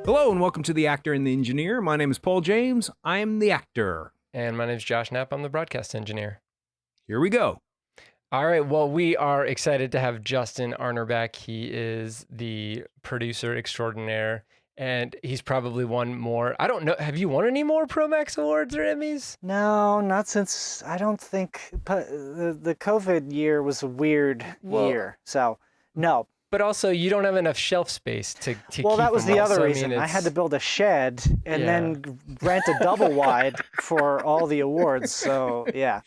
Hello and welcome to The Actor and the Engineer. My name is Paul James. I am the actor. And my name is Josh Knapp. I'm the broadcast engineer. Here we go. All right. Well, we are excited to have Justin Arner back. He is the producer extraordinaire, and he's probably won more. I don't know. Have you won any more Promax Awards or Emmys? No, not since, I don't think, the COVID year was a weird year. So, no. But also, you don't have enough shelf space to keep Well, that was them the all. other So, reason. I had to build a shed and then rent a double wide for all the awards. So, yeah.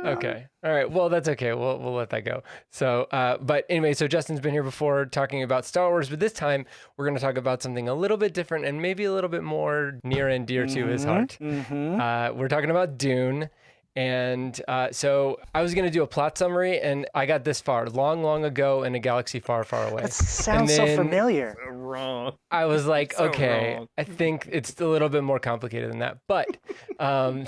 Okay. All right. Well, that's okay. We'll let that go. So, but anyway, so Justin's been here before talking about Star Wars, but this time we're going to talk about something a little bit different and maybe a little bit more near and dear to his heart. We're talking about Dune. And so I was going to do a plot summary, and I got this far. Long, long ago in a galaxy far, far away. That sounds so familiar. So wrong. I was like, So okay, wrong. I think it's a little bit more complicated than that. But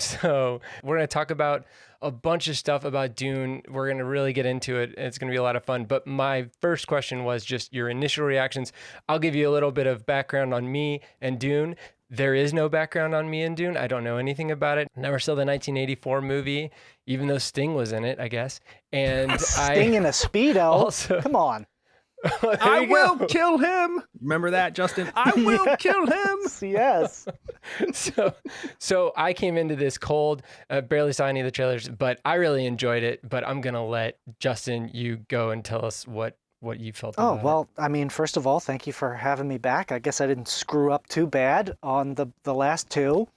so we're going to talk about a bunch of stuff about Dune. We're going to really get into it. It's going to be a lot of fun. But my first question was just your initial reactions. I'll give you a little bit of background on me and Dune. There is no background on me and Dune. I don't know anything about it. Never saw the 1984 movie, even though Sting was in it, I guess. And Sting in a Speedo? Also, come on. I will kill him. Remember that, Justin? I will kill him. Yes. So I came into this cold, barely saw any of the trailers, but I really enjoyed it. But I'm going to let Justin, you go and tell us what you felt about it. Well, I mean, first of all, thank you for having me back. I guess I didn't screw up too bad on the last two.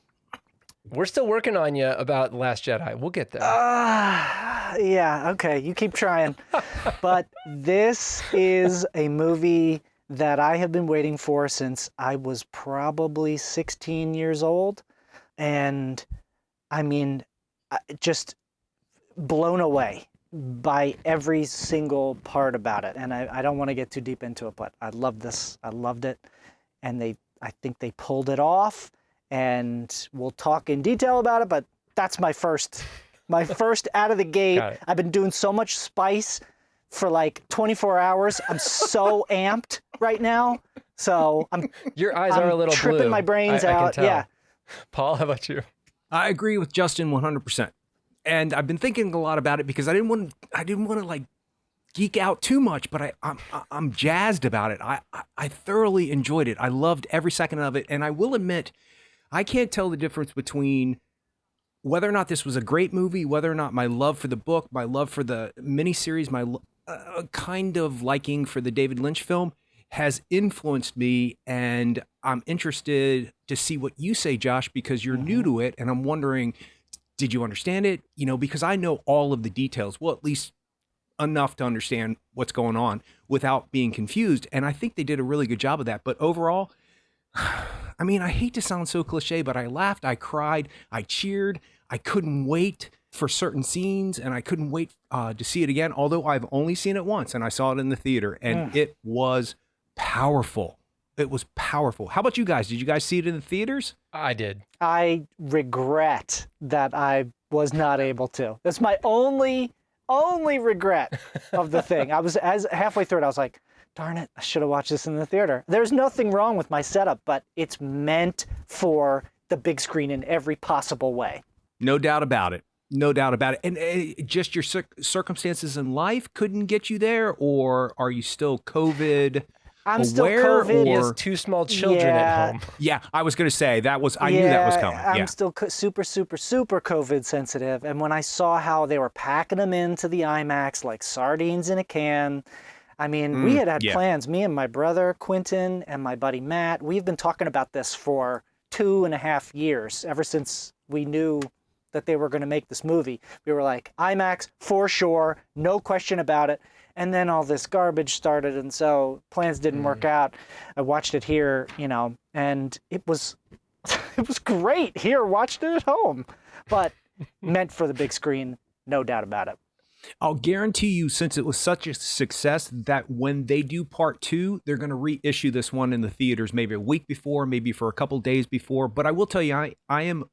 We're still working on you about The Last Jedi. We'll get there. Yeah, okay, you keep trying. But this is a movie that I have been waiting for since I was probably 16 years old. And I mean, just blown away by every single part about it. And I don't want to get too deep into it, but I love this. I loved it. And I think they pulled it off. And we'll talk in detail about it, but that's my first out of the gate. I've been doing so much spice for like 24 hours. I'm so amped right now. So your eyes are a little tripping blue. My brains out. I can tell. Yeah. Paul, how about you? I agree with Justin 100%. And I've been thinking a lot about it because I didn't want to like geek out too much, but I'm jazzed about it. I thoroughly enjoyed it. I loved every second of it. And I will admit, I can't tell the difference between whether or not this was a great movie, whether or not my love for the book, my love for the miniseries, my kind of liking for the David Lynch film has influenced me. And I'm interested to see what you say, Josh, because you're new to it. And I'm wondering, did you understand it? You know, because I know all of the details, well, at least enough to understand what's going on without being confused. And I think they did a really good job of that. But overall, I mean, I hate to sound so cliche, but I laughed, I cried, I cheered. I couldn't wait for certain scenes, and I couldn't wait to see it again, although I've only seen it once, and I saw it in the theater, and it was powerful. It was powerful. How about you guys? Did you guys see it in the theaters? I did. I regret that I was not able to. That's my only regret of the thing. As halfway through it, I was like, darn it, I should have watched this in the theater. There's nothing wrong with my setup, but it's meant for the big screen in every possible way. No doubt about it. No doubt about it. And just your circumstances in life couldn't get you there, or are you still COVID I'm still aware? COVID. He has two small children at home. Yeah, I was going to say I knew that was coming. I'm still super COVID sensitive. And when I saw how they were packing them into the IMAX like sardines in a can, I mean, we had plans, me and my brother Quentin and my buddy Matt, we've been talking about this for 2.5 years, ever since we knew that they were going to make this movie. We were like, IMAX for sure, no question about it. And then all this garbage started, and so plans didn't work out. I watched it here, and it was great here, watched it at home, but meant for the big screen, no doubt about it. I'll guarantee you, since it was such a success, that when they do part 2, they're going to reissue this one in the theaters, maybe a week before, maybe for a couple days before. But I will tell you, I am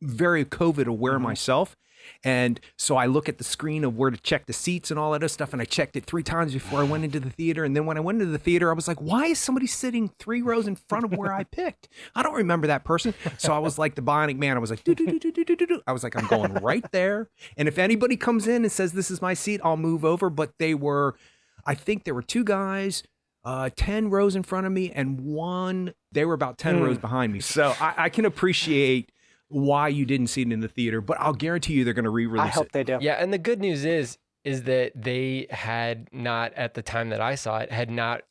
very COVID aware myself. And so I look at the screen of where to check the seats and all that other stuff. And I checked it 3 times before I went into the theater. And then when I went into the theater, I was like, why is somebody sitting 3 rows in front of where I picked? I don't remember that person. So I was like the Bionic Man. I was like, I was like, I'm going right there. And if anybody comes in and says, this is my seat, I'll move over. But I think there were 2 guys, 10 rows in front of me, and they were about 10 rows behind me. So I can appreciate why you didn't see it in the theater, but I'll guarantee you they're going to re-release it. I hope they do. Yeah, and the good news is that they had not, at the time that I saw it, had not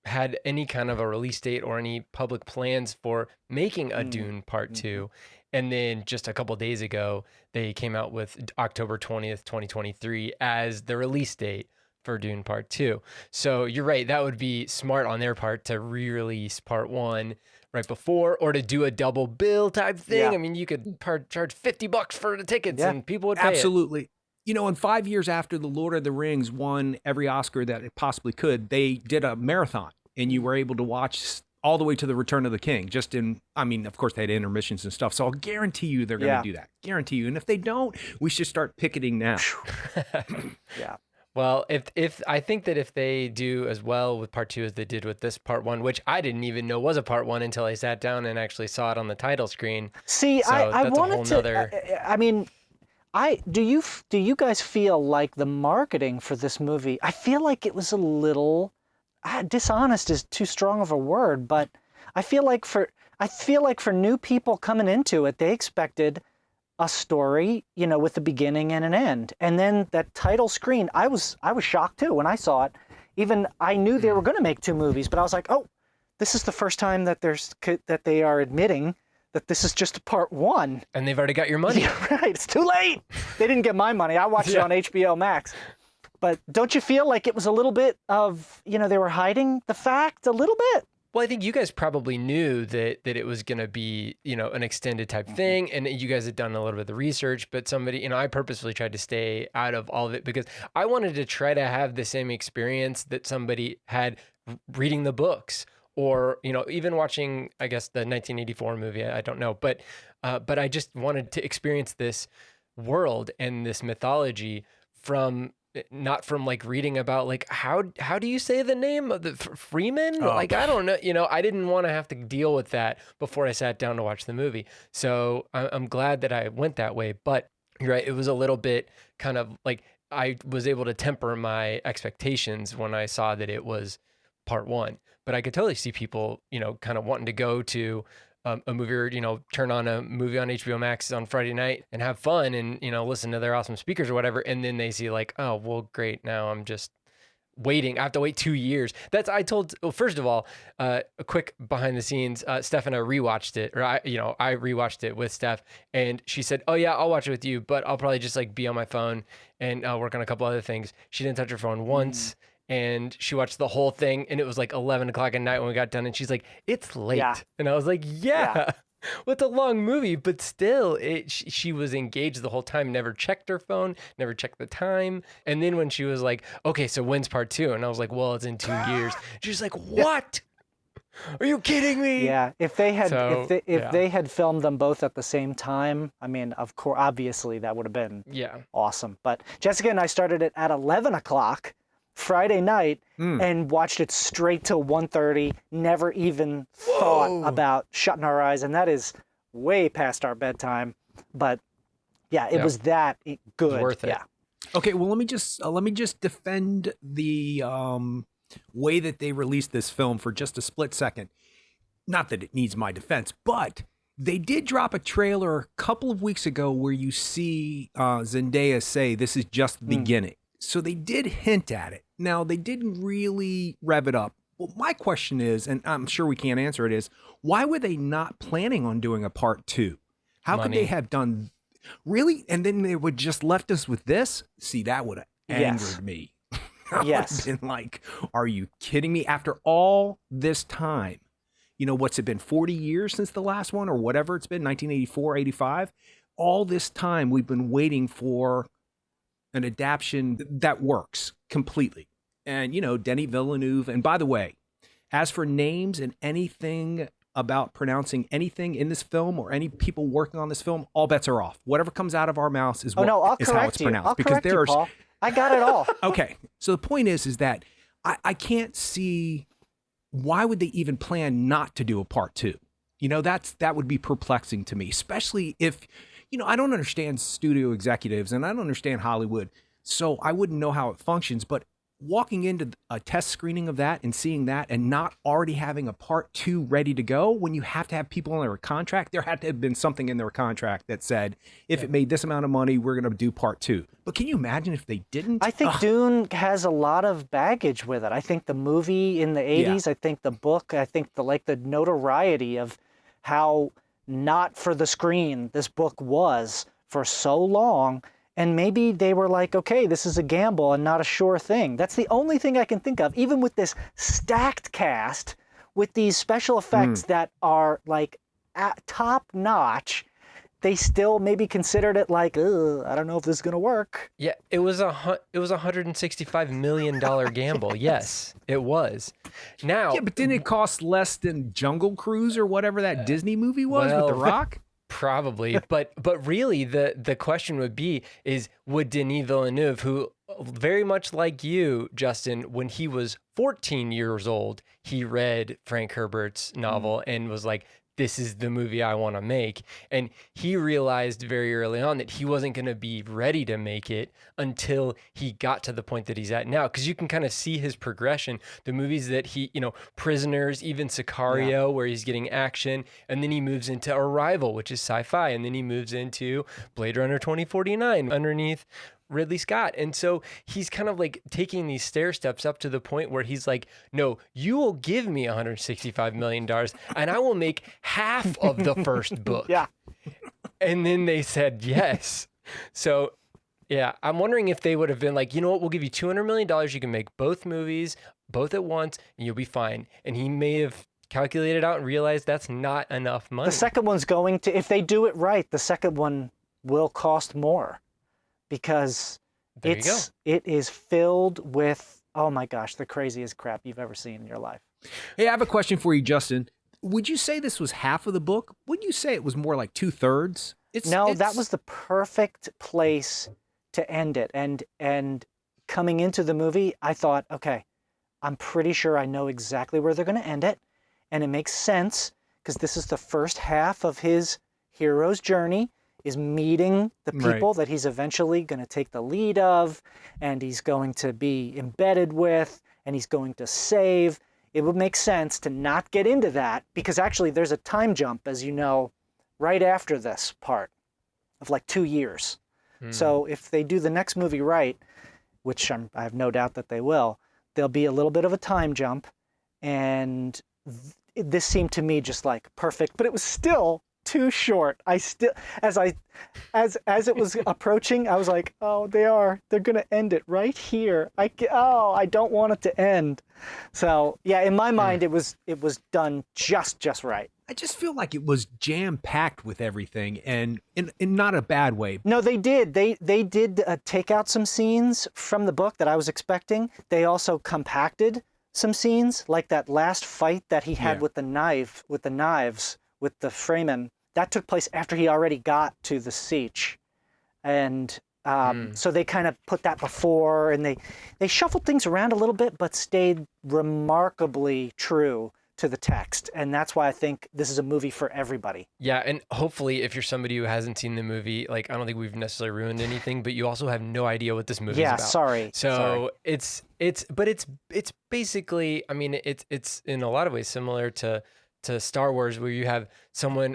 had any kind of a release date or any public plans for making a Dune Part 2. And then just a couple of days ago, they came out with October 20th, 2023 as the release date for Dune Part 2. So you're right, that would be smart on their part to re-release Part 1 right before, or to do a double bill type thing. Yeah. I mean, you could charge $50 for the tickets and people would pay Absolutely. You know, and 5 years after The Lord of the Rings won every Oscar that it possibly could, they did a marathon, and you were able to watch all the way to the Return of the King. Of course, they had intermissions and stuff. So I'll guarantee you they're going to do that. Guarantee you. And if they don't, we should start picketing now. Yeah. Well, if I think that if they do as well with Part 2 as they did with this Part 1, which I didn't even know was a Part 1 until I sat down and actually saw it on the title screen. See, so I that's wanted to. Do you guys feel like the marketing for this movie? I feel like it was a little dishonest is too strong of a word, but I feel like for new people coming into it, they expected a story, with a beginning and an end. And then that title screen, I was shocked too when I saw it. Even I knew they were going to make 2 movies, but I was like, oh, this is the first time that they are admitting that this is just Part 1. And they've already got your money. Yeah, right. It's too late. They didn't get my money. I watched it on HBO Max. But don't you feel like it was a little bit of, they were hiding the fact a little bit? Well, I think you guys probably knew that it was going to be, an extended type thing, and you guys had done a little bit of the research, but somebody, I purposefully tried to stay out of all of it because I wanted to try to have the same experience that somebody had reading the books or, even watching, I guess, the 1984 movie. I don't know, but I just wanted to experience this world and this mythology not from like reading about like how do you say the name of the Freeman? Like I don't know, I didn't want to have to deal with that before I sat down to watch the movie. So I'm glad that I went that way. But you're right, it was a little bit kind of like I was able to temper my expectations when I saw that it was Part 1. But I could totally see people, kind of wanting to go to a movie or, turn on a movie on HBO Max on Friday night and have fun and, listen to their awesome speakers or whatever. And then they see like, oh, well, great. Now I'm just waiting. I have to wait 2 years. First of all, a quick behind the scenes, Steph and I rewatched it, or I rewatched it with Steph, and she said, oh yeah, I'll watch it with you, but I'll probably just like be on my phone and work on a couple other things. She didn't touch her phone once. And she watched the whole thing, and it was like 11 o'clock at night when we got done. And she's like, "It's late," and I was like, "Yeah." Well, it's a long movie, but still, she was engaged the whole time. Never checked her phone, never checked the time. And then when she was like, "Okay, so when's Part 2?" and I was like, "Well, it's in 2 years." She's like, "What? Are you kidding me?" Yeah. If they had filmed them both at the same time, I mean, of course, obviously that would have been awesome. But Jessica and I started it at 11 o'clock. Friday night and watched it straight till 1:30. Never even thought about shutting our eyes, and that is way past our bedtime. But yeah, it was that good. It's worth it. Yeah. Okay, well let me just defend the way that they released this film for just a split second. Not that it needs my defense, but they did drop a trailer a couple of weeks ago where you see Zendaya say this is just the beginning. So they did hint at it. Now, they didn't really rev it up. Well, my question is, and I'm sure we can't answer it, is why were they not planning on doing a Part 2? How could they have done, really? And then they would just left us with this? See, that would have angered me. I would have been like, are you kidding me? After all this time, what's it been, 40 years since the last one or whatever it's been, 1984, 85? All this time we've been waiting for an adaptation that works completely. And, Denis Villeneuve. And by the way, as for names and anything about pronouncing anything in this film or any people working on this film, all bets are off. Whatever comes out of our mouths is, Oh no, I'll is how correct it's you. pronounced. I'll because correct there you, are Paul. I got it all. okay. So the point is that I can't see why would they even plan not to do a part 2. You know, that would be perplexing to me, especially if, you know, I don't understand studio executives and I don't understand Hollywood, so I wouldn't know how it functions. But walking into a test screening of that and seeing that and not already having a part 2 ready to go when you have to have people on their contract, there had to have been something in their contract that said, if it made this amount of money, we're going to do part 2. But can you imagine if they didn't? I think Dune has a lot of baggage with it. I think the movie in the 80s, I think the book, I think the notoriety of how not for the screen this book was for so long. And maybe they were like, okay, this is a gamble and not a sure thing. That's the only thing I can think of. Even with this stacked cast, with these special effects that are like top notch, they still maybe considered it like, I don't know if this is gonna work. Yeah, it was $165 million gamble. Yes, it was. Now, yeah, but didn't it cost less than Jungle Cruise or whatever that Disney movie was with The Rock? Probably, but really the question would be is would Denis Villeneuve, who very much like you, Justin, when he was 14 years old, he read Frank Herbert's novel and was like, this is the movie I want to make. And he realized very early on that he wasn't going to be ready to make it until he got to the point that he's at now. Because you can kind of see his progression. The movies that he, Prisoners, even Sicario, where he's getting action. And then he moves into Arrival, which is sci-fi. And then he moves into Blade Runner 2049 underneath Ridley Scott. And so he's kind of like taking these stair steps up to the point where he's like, no, you will give me $165 million and I will make half of the first book. Yeah. And then they said yes. So yeah, I'm wondering if they would have been like, you know what, we'll give you $200 million. You can make both movies, both at once, and you'll be fine. And he may have calculated out and realized that's not enough money. The second one's going to, if they do it right, the second one will cost more. Because it is filled with, oh my gosh, the craziest crap you've ever seen in your life. Hey, I have a question for you, Justin. Would you say this was half of the book? Wouldn't you say it was more like 2/3? That was the perfect place to end it. And coming into the movie, I thought, okay, I'm pretty sure I know exactly where they're going to end it. And it makes sense because this is the first half of his hero's journey. Is meeting the people that he's eventually going to take the lead of, and he's going to be embedded with, and he's going to save. It would make sense to not get into that because actually there's a time jump, as you know, right after this part of like 2 years. So if they do the next movie right, which I have no doubt that they will, there'll be a little bit of a time jump, and this seemed to me just like perfect, but it was still too short. I still, as it was approaching, I was like, oh, they're gonna end it right here. I don't want it to end. So yeah, in my mind, it was done just right. I just feel like it was jam packed with everything, and in not a bad way. No, they did. They did take out some scenes from the book that I was expecting. They also compacted some scenes, like that last fight that he had with the knives, with the Fremen. That took place after he already got to the siege. And so they kind of put that before, and they shuffled things around a little bit, but stayed remarkably true to the text. And that's why I think this is a movie for everybody. Yeah, and hopefully if you're somebody who hasn't seen the movie, like I don't think we've necessarily ruined anything, but you also have no idea what this movie is about. Sorry. So it's basically, I mean, it's in a lot of ways similar to Star Wars, where you have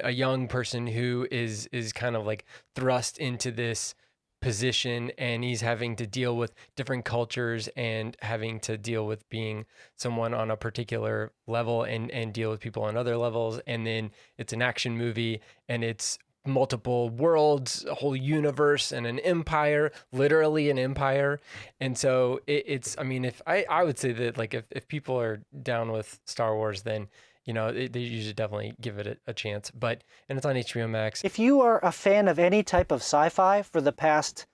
a young person who is kind of like thrust into this position, and he's having to deal with different cultures and having to deal with being someone on a particular level and deal with people on other levels. And then it's an action movie, and it's multiple worlds, a whole universe, and an empire, literally an empire. And so it's, I mean, if I would say that like if people are down with Star Wars, then they usually definitely give it a chance. And it's on HBO Max. If you are a fan of any type of sci-fi for the past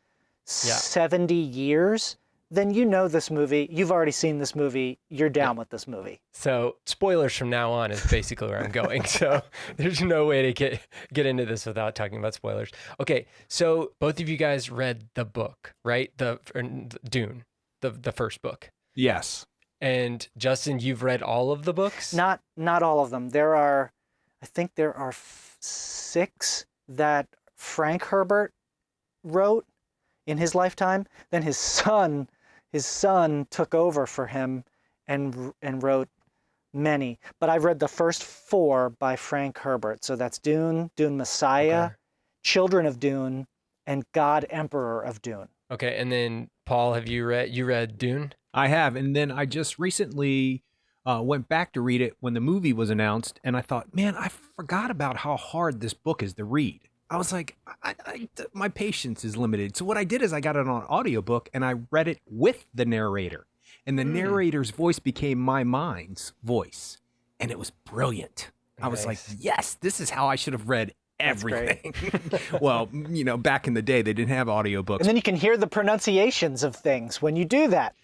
70 years, then you know this movie. You've already seen this movie. You're down with this movie. So spoilers from now on is basically where I'm going. So there's no way to get into this without talking about spoilers. Okay, so both of you guys read the book, right? Dune, the first book. Yes. And Justin, you've read all of the books? Not all of them. I think there are 6 that Frank Herbert wrote in his lifetime. Then his son took over for him and wrote many. But I've read the first 4 by Frank Herbert. So that's Dune, Dune Messiah, Okay. Children of Dune, and God Emperor of Dune. Okay, and then Paul, have you read Dune? I have. And then I just recently went back to read it when the movie was announced. And I thought, man, I forgot about how hard this book is to read. I was like, my patience is limited. So what I did is I got it on audiobook and I read it with the narrator. And the narrator's voice became my mind's voice. And it was brilliant. I was like, yes, this is how I should have read everything. Well, back in the day, they didn't have audiobooks. And then you can hear the pronunciations of things when you do that.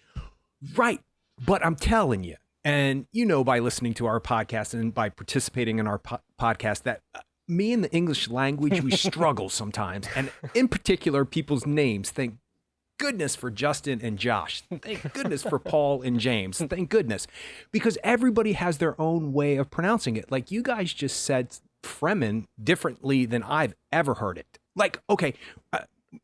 Right. But I'm telling you, and by listening to our podcast and by participating in our podcast, that me and the English language, we struggle sometimes. And in particular, people's names. Thank goodness for Justin and Josh. Thank goodness for Paul and James. Thank goodness. Because everybody has their own way of pronouncing it. Like you guys just said Fremen differently than I've ever heard it. Like, okay,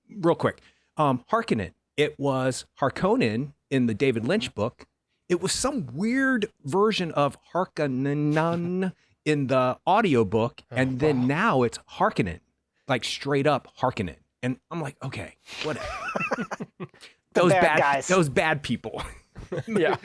real quick. Harkonnen. It was Harkonnen in the David Lynch book. It was some weird version of Harkonnen in the audiobook, and then now it's Harkonnen, like straight up Harkonnen. And I'm like, okay, whatever. Those bad guys. Those bad people. Yeah.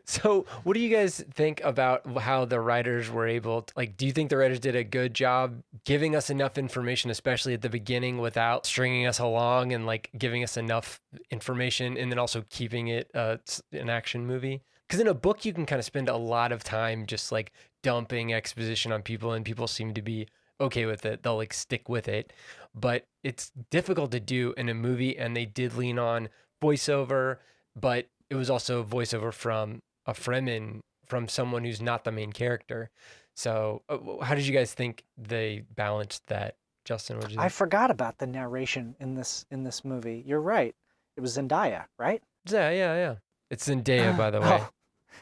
So what do you guys think about how the writers were able to, do you think the writers did a good job giving us enough information, especially at the beginning, without stringing us along and giving us enough information and then also keeping it an action movie? Because in a book, you can kind of spend a lot of time just dumping exposition on people and people seem to be okay with it. They'll stick with it, but it's difficult to do in a movie. And they did lean on voiceover, but it was also voiceover from a Fremen, from someone who's not the main character. So how did you guys think they balanced that? Justin, what did you think? I forgot about the narration in this movie. You're right. It was Zendaya, right? Yeah. It's Zendaya, by the way.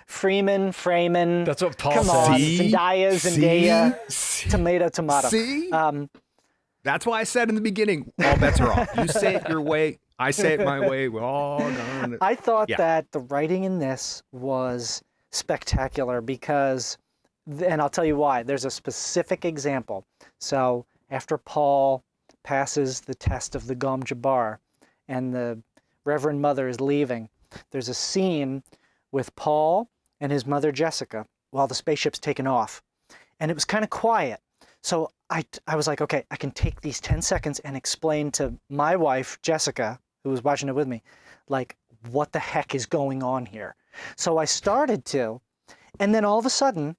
Freeman. That's what Paul Come said. on, Zendaya. See? Tomato. See? That's why I said in the beginning, all bets are off. You say it your way, I say it my way. We're all going. I thought that the writing in this was spectacular because, and I'll tell you why. There's a specific example. So after Paul passes the test of the Gom Jabbar and the Reverend Mother is leaving, there's a scene with Paul and his mother Jessica while the spaceship's taken off. And it was kind of quiet. So I was like, okay, I can take these 10 seconds and explain to my wife, Jessica, who was watching it with me, what the heck is going on here. So I started to, and then all of a sudden,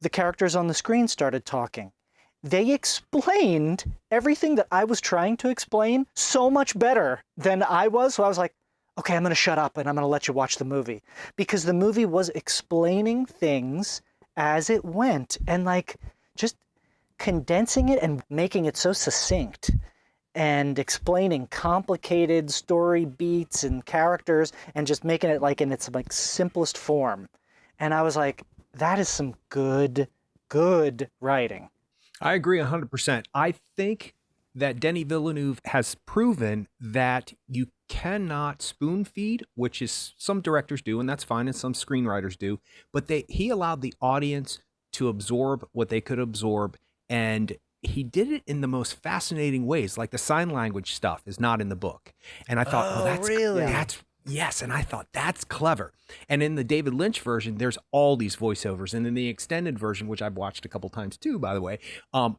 the characters on the screen started talking. They explained everything that I was trying to explain so much better than I was. So I was like, okay, I'm going to shut up and I'm going to let you watch the movie. Because the movie was explaining things as it went and just condensing it and making it so succinct and explaining complicated story beats and characters and just making it in its simplest form. And I was like, that is some good writing. I agree 100%. I think that Denis Villeneuve has proven that you cannot spoon feed, which is some directors do, and that's fine, and some screenwriters do, but he allowed the audience to absorb what they could absorb, and he did it in the most fascinating ways. Like the sign language stuff is not in the book. And I thought, yes. And I thought that's clever. And in the David Lynch version, there's all these voiceovers. And in the extended version, which I've watched a couple times too, by the way,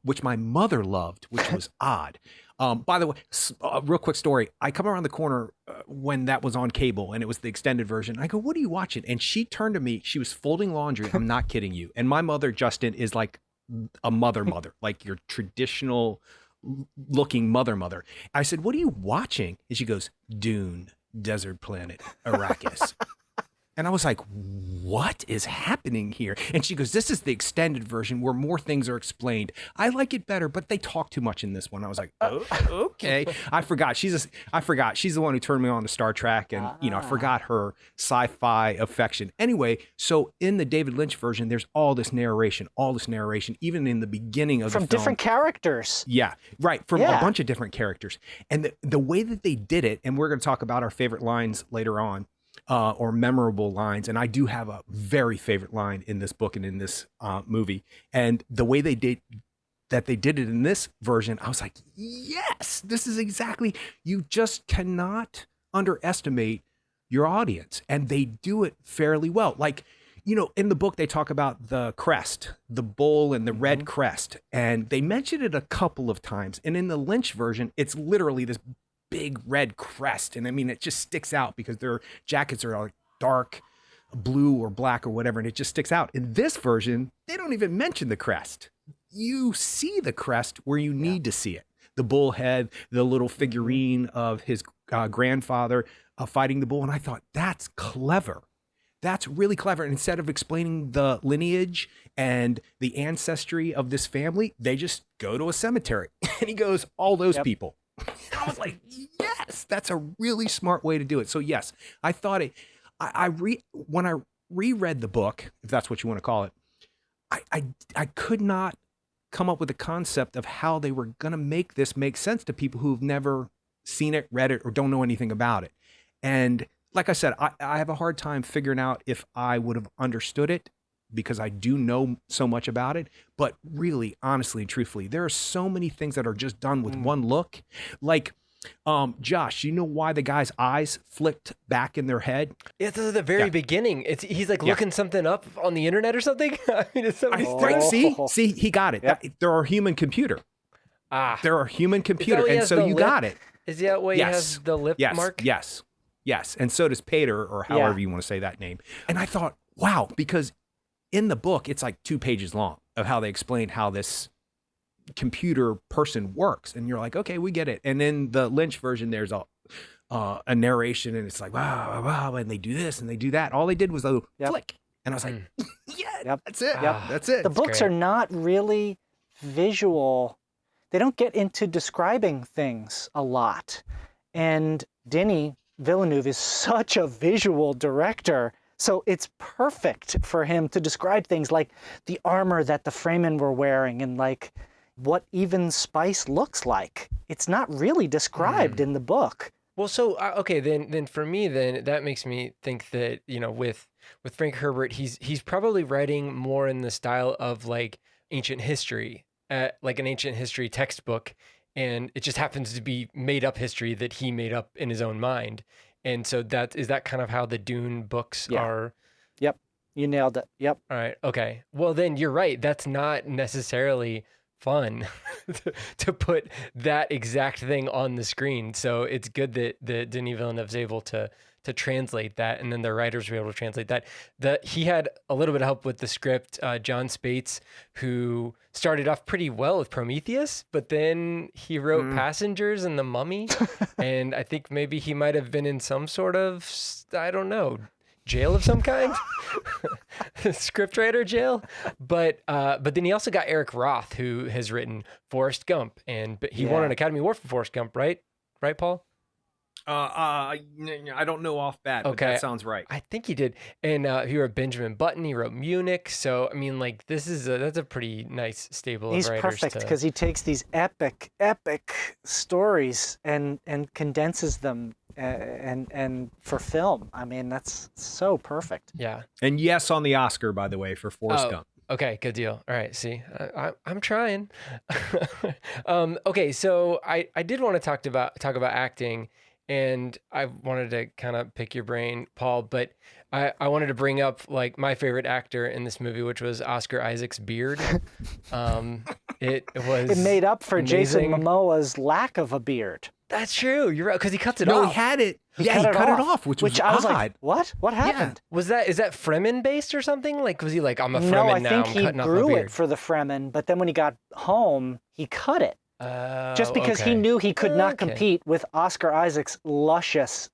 which my mother loved, which was odd. By the way, real quick story. I come around the corner when that was on cable and it was the extended version. I go, what are you watching? And she turned to me. She was folding laundry. I'm not kidding you. And my mother, Justin, is like a mother, like your traditional looking mother. I said, what are you watching? And she goes, Dune. desert planet Arrakis. And I was like, what is happening here? And she goes, this is the extended version where more things are explained. I like it better, but they talk too much in this one. I was like, oh, okay. I forgot. She's the one who turned me on to Star Trek. And, I forgot her sci-fi affection. Anyway, so in the David Lynch version, there's all this narration, even in the beginning of the film. From different characters. Yeah, right. From a bunch of different characters. And the way that they did it, and we're going to talk about our favorite lines later on, or memorable lines. And I do have a very favorite line in this book and in this movie. And the way they did it in this version, I was like, yes, this is exactly, you just cannot underestimate your audience. And they do it fairly well. Like, in the book, they talk about the crest, the bull and the red crest. And they mention it a couple of times. And in the Lynch version, it's literally this big red crest. And I mean, it just sticks out because their jackets are like dark blue or black or whatever. And it just sticks out. In this version, they don't even mention the crest. You see the crest where you need to see it. The bull head, the little figurine of his grandfather fighting the bull. And I thought, that's clever. That's really clever. And instead of explaining the lineage and the ancestry of this family, they just go to a cemetery. And he goes, all those people. I was like, yes, that's a really smart way to do it. So yes, I thought when I reread the book, if that's what you want to call it, I could not come up with a concept of how they were going to make this make sense to people who've never seen it, read it, or don't know anything about it. And like I said, I have a hard time figuring out if I would have understood it because I do know so much about it. But really, honestly and truthfully, there are so many things that are just done with one look. Like, Josh, you know why the guy's eyes flicked back in their head? It's at the very beginning. He's like looking something up on the internet or something. I mean, it's right. See, he got it. Yep. They're a human computer. They're a human computer, and so you got it. Is that why he has the lip mark? Yes, and so does Pater, or however you want to say that name. And I thought, wow, because in the book, it's like 2 pages long of how they explain how this computer person works. And you're like, okay, we get it. And in the Lynch version, there's a narration and it's like, wow, and they do this and they do that. All they did was a flick. And I was like, that's it. That's it. The books are not really visual. They don't get into describing things a lot. And Denis Villeneuve is such a visual director. So it's perfect for him to describe things like the armor that the Fremen were wearing and like what even spice looks like. It's not really described in the book. Well, so okay, then for me, then that makes me think that with Frank Herbert, he's probably writing more in the style of like ancient history, like an ancient history textbook, and it just happens to be made up history that he made up in his own mind. And so is that kind of how the Dune books are? Yep. You nailed it. Yep. All right. Okay. Well, then you're right. That's not necessarily fun to put that exact thing on the screen. So it's good that Denis Villeneuve's able to translate that, and then the writers were able to translate that. He had a little bit of help with the script. John Spates, who started off pretty well with Prometheus, but then he wrote Passengers and The Mummy, and I think maybe he might have been in some sort of, I don't know, jail of some kind, scriptwriter jail. But then he also got Eric Roth, who has written Forrest Gump, and he won an Academy Award for Forrest Gump, right? Right, Paul? I don't know off bat, but that sounds right. I think he did. And he wrote Benjamin Button. He wrote Munich. So, I mean, like, that's a pretty nice stable of writers. He's perfect because he takes these epic stories and condenses them and for film. I mean, that's so perfect. Yeah. And yes on the Oscar, by the way, for Forrest Gump. Okay, good deal. All right, see, I'm trying. Okay, so I did want to talk about acting, and I wanted to kind of pick your brain, Paul, but I wanted to bring up like my favorite actor in this movie, which was Oscar Isaac's beard. It made up for amazing. Jason Momoa's lack of a beard. That's true. You're right, because he cuts it No, off. he had it. He He cut it off, which was I was odd. like, what? What happened? Is that Fremen based or something? Like, was he like, I'm a Fremen No, I now, think I'm he cutting off my grew beard? it for the Fremen, but then when he got home, he cut it. Just because he okay. knew he could not Okay. compete with Oscar Isaac's luscious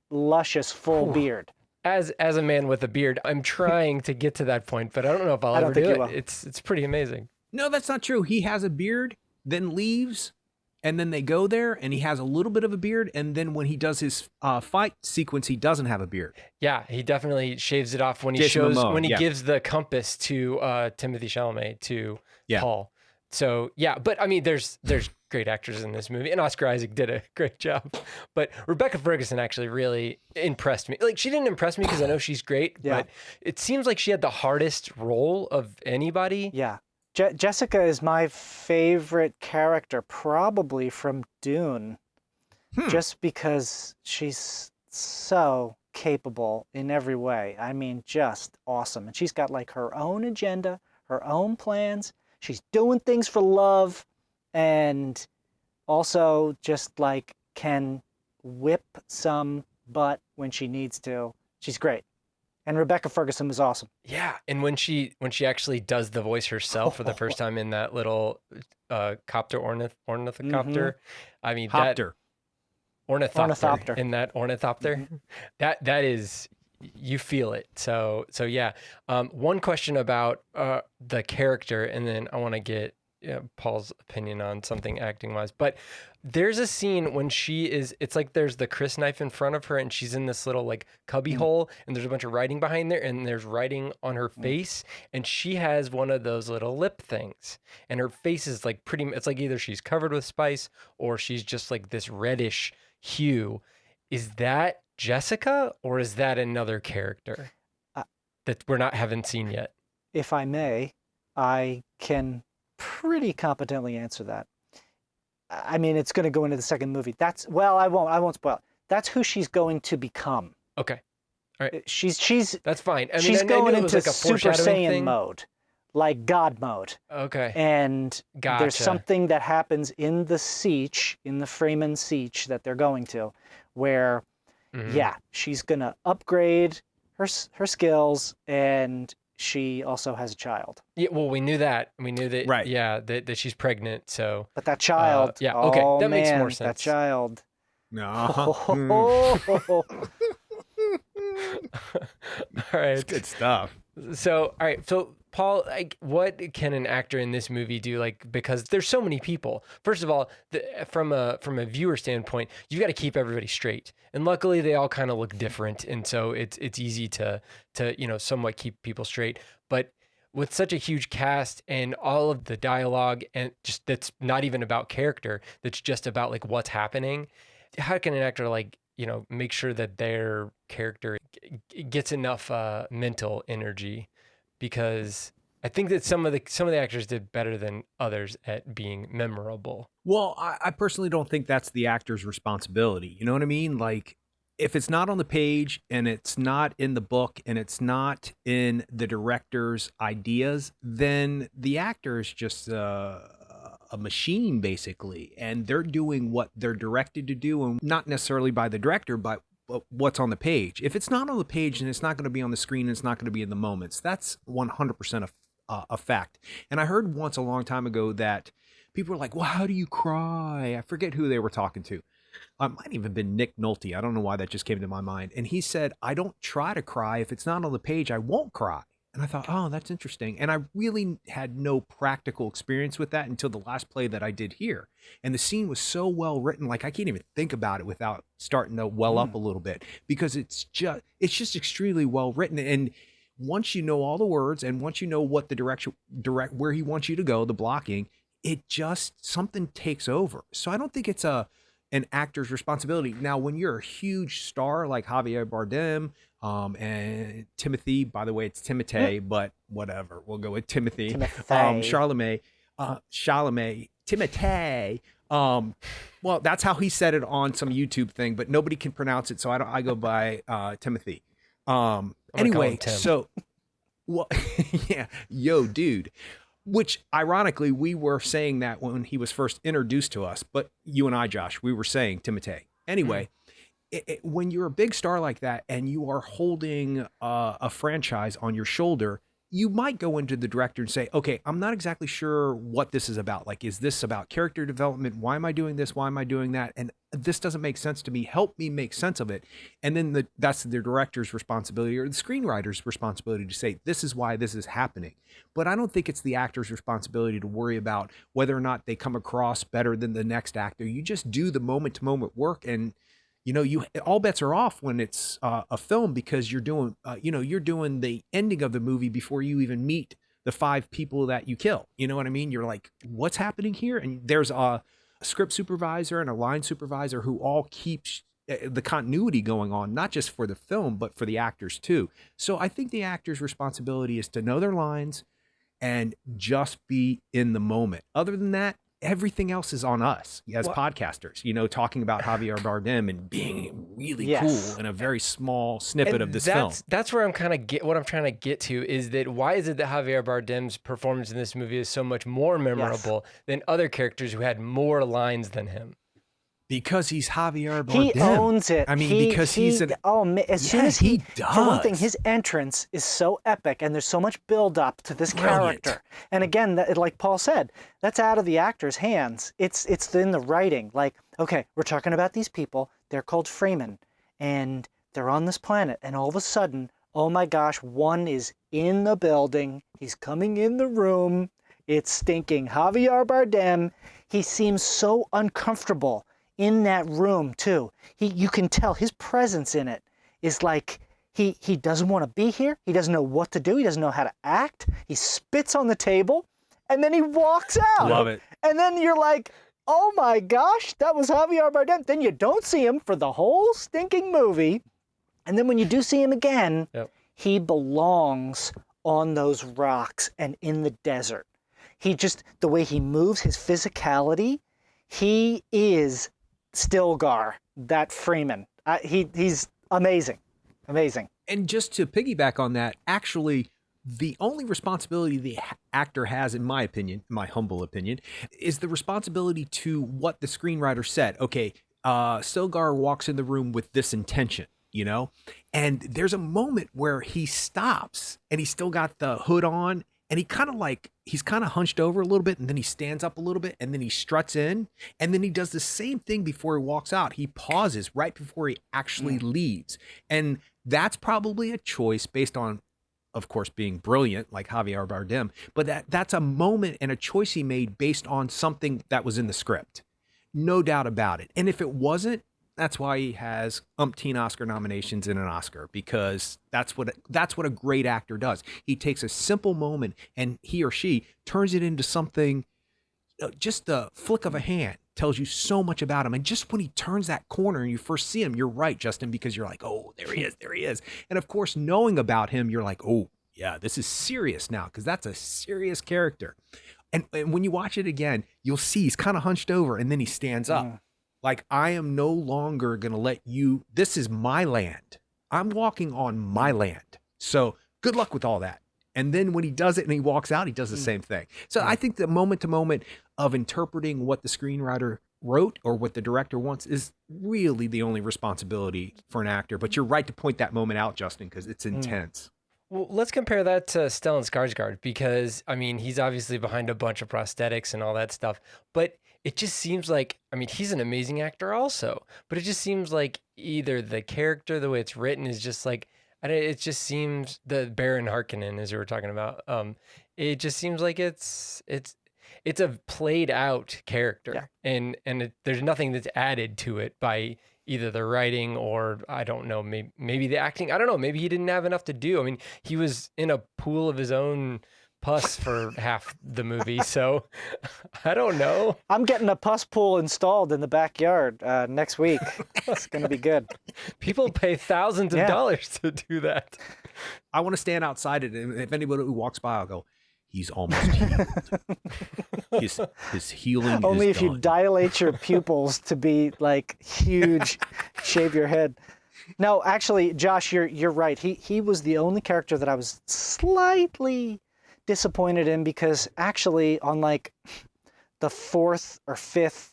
full Whew. beard. As a man with a beard, I'm trying to get to that point, but I don't know if I'll I don't ever think do you it. will. It's pretty amazing. No, that's not true. He has a beard, then leaves, and then they go there, and he has a little bit of a beard, and then when he does his fight sequence, he doesn't have a beard. Yeah, he definitely shaves it off when he Jason shows Momoa, when he yeah. gives the compass to Timothée Chalamet to Yeah. Paul. So yeah, but I mean, there's great actors in this movie, and Oscar Isaac did a great job. But Rebecca Ferguson actually really impressed me. Like, she didn't impress me because I know she's great, Yeah. but it seems like she had the hardest role of anybody. Yeah. Jessica is my favorite character, probably from Dune, just because she's so capable in every way. I mean, just awesome. And she's got like her own agenda, her own plans. She's doing things for love, and also just like can whip some butt when she needs to. She's great. And Rebecca Ferguson was awesome. Yeah, and when she actually does the voice herself for the first time in that little copter ornithocopter, I mean Hopter. ornithopter in that ornithopter, that is, you feel it. So yeah. One question about the character, and then I want to get Paul's opinion on something acting wise. But there's a scene when it's like there's the Chris knife in front of her, and she's in this little like cubby hole, and there's a bunch of writing behind there, and there's writing on her face, and she has one of those little lip things, and her face is like it's like either she's covered with spice or she's just like this reddish hue. Is that Jessica, or is that another character that haven't seen yet? If I may, I can pretty competently answer that. I mean, it's going to go into the second movie. I won't spoil it. That's who she's going to become. Okay. All right. She's That's fine. I mean, she's I knew going it was into like a Super foreshadowing Saiyan thing. mode, like God mode. Okay. And Gotcha. there's something that happens in the Siege, in the Fremen Siege that they're going to, where, yeah, she's going to upgrade her skills, and she also has a child. Yeah, well, we knew that. We knew that. Right. Yeah, that she's pregnant. So. But that child, yeah. Okay, oh, that makes man, more that sense. child. No. All right. Good stuff. So, all right. So, Paul, like, what can an actor in this movie do? Like, because there's so many people. First of all, from a viewer standpoint, you've got to keep everybody straight. And luckily, they all kind of look different, and so it's easy to somewhat keep people straight. But with such a huge cast and all of the dialogue, and just that's not even about character, that's just about like what's happening. How can an actor make sure that their character gets enough mental energy? Because I think that some of the actors did better than others at being memorable. Well, I personally don't think that's the actor's responsibility. You know what I mean? Like, if it's not on the page and it's not in the book and it's not in the director's ideas, then the actor is just a machine, basically. And they're doing what they're directed to do, and not necessarily by the director, but what's on the page. If it's not on the page and it's not going to be on the screen and it's not going to be in the moments, that's 100% a fact. And I heard once a long time ago that people were like, well, how do you cry? I forget who they were talking to. It might even have been Nick Nolte. I don't know why that just came to my mind. And he said, I don't try to cry. If it's not on the page, I won't cry. And I thought, oh, that's interesting. And I really had no practical experience with that until the last play that I did here. And the scene was so well written, like I can't even think about it without starting to well up a little bit, because it's just extremely well written. And once you know all the words, and once you know what the where he wants you to go, the blocking, it just, something takes over. So I don't think it's an actor's responsibility. Now, when you're a huge star like Javier Bardem, and Timothy, by the way, it's Timothée, but whatever, we'll go with Timothy. Chalamet, Timothée. Well, that's how he said it on some YouTube thing, but nobody can pronounce it, so I go by Timothy. Anyway, so, well, yeah, yo, dude. Which, ironically, we were saying that when he was first introduced to us, but you and I, Josh, we were saying Timothée. Anyway, when you're a big star like that and you are holding a franchise on your shoulder, you might go into the director and say, okay, I'm not exactly sure what this is about. Like, is this about character development? Why am I doing this? Why am I doing that? And this doesn't make sense to me. Help me make sense of it. And then that's the director's responsibility or the screenwriter's responsibility to say, this is why this is happening. But I don't think it's the actor's responsibility to worry about whether or not they come across better than the next actor. You just do the moment to moment work, and all bets are off when it's a film, because you're doing the ending of the movie before you even meet the 5 people that you kill. You know what I mean? You're like, what's happening here? And there's a script supervisor and a line supervisor who all keeps the continuity going on, not just for the film, but for the actors too. So I think the actor's responsibility is to know their lines and just be in the moment. Other than that, everything else is on us as podcasters, talking about Javier Bardem and being really cool in a very small snippet of this film. That's where I'm what I'm trying to get to is that why is it that Javier Bardem's performance in this movie is so much more memorable than other characters who had more lines than him? Because he's Javier Bardem. He owns it. I mean, because he's as soon as he does. For one thing, his entrance is so epic, and there's so much build up to this character. And again, like Paul said, that's out of the actor's hands. It's in the writing. Like, okay, we're talking about these people. They're called Freeman, and they're on this planet. And all of a sudden, oh my gosh, one is in the building. He's coming in the room. It's stinking Javier Bardem. He seems so uncomfortable in that room too. You can tell his presence in it is like he doesn't want to be here. He doesn't know what to do. He doesn't know how to act. He spits on the table and then he walks out. Love it. And then you're like, oh my gosh, that was Javier Bardem. Then you don't see him for the whole stinking movie. And then when you do see him again, he belongs on those rocks and in the desert. The way he moves, his physicality, he is Stilgar, that Freeman. He's amazing. Amazing. And just to piggyback on that, actually, the only responsibility the actor has, in my opinion, my humble opinion, is the responsibility to what the screenwriter said. Okay, Stilgar walks in the room with this intention, and there's a moment where he stops and he's still got the hood on. And he's kind of hunched over a little bit, and then he stands up a little bit, and then he struts in, and then he does the same thing before he walks out. He pauses right before he actually leaves. And that's probably a choice based on, of course, being brilliant like Javier Bardem, but that's a moment and a choice he made based on something that was in the script. No doubt about it. And if it wasn't, that's why he has umpteen Oscar nominations and an Oscar, because that's what a great actor does. He takes a simple moment and he or she turns it into something, just the flick of a hand tells you so much about him. And just when he turns that corner and you first see him, you're right, Justin, because you're like, oh, there he is. And of course, knowing about him, you're like, oh yeah, this is serious now, because that's a serious character. And when you watch it again, you'll see he's kind of hunched over and then he stands up. Like, I am no longer going to let you, this is my land. I'm walking on my land. So good luck with all that. And then when he does it and he walks out, he does the same thing. So I think the moment to moment of interpreting what the screenwriter wrote or what the director wants is really the only responsibility for an actor. But you're right to point that moment out, Justin, because it's intense. Well, let's compare that to Stellan Skarsgard, because, I mean, he's obviously behind a bunch of prosthetics and all that stuff. But it just seems like, I mean, he's an amazing actor also, but it just seems like either the character, the way it's written, is just like, it just seems, the Baron Harkonnen, as we were talking about, it just seems like it's a played out character, and there's nothing that's added to it by either the writing or, I don't know, maybe the acting. I don't know, maybe he didn't have enough to do. I mean, he was in a pool of his own pus for half the movie, so I don't know. I'm getting a pus pool installed in the backyard next week. It's going to be good. People pay thousands of dollars to do that. I want to stand outside it, and if anybody who walks by, I'll go, he's almost healed. his healing Only is if done. you dilate your pupils to be like huge, shave your head. No, actually, Josh, you're right. He was the only character that I was slightly disappointed in, because actually on like the 4th or 5th,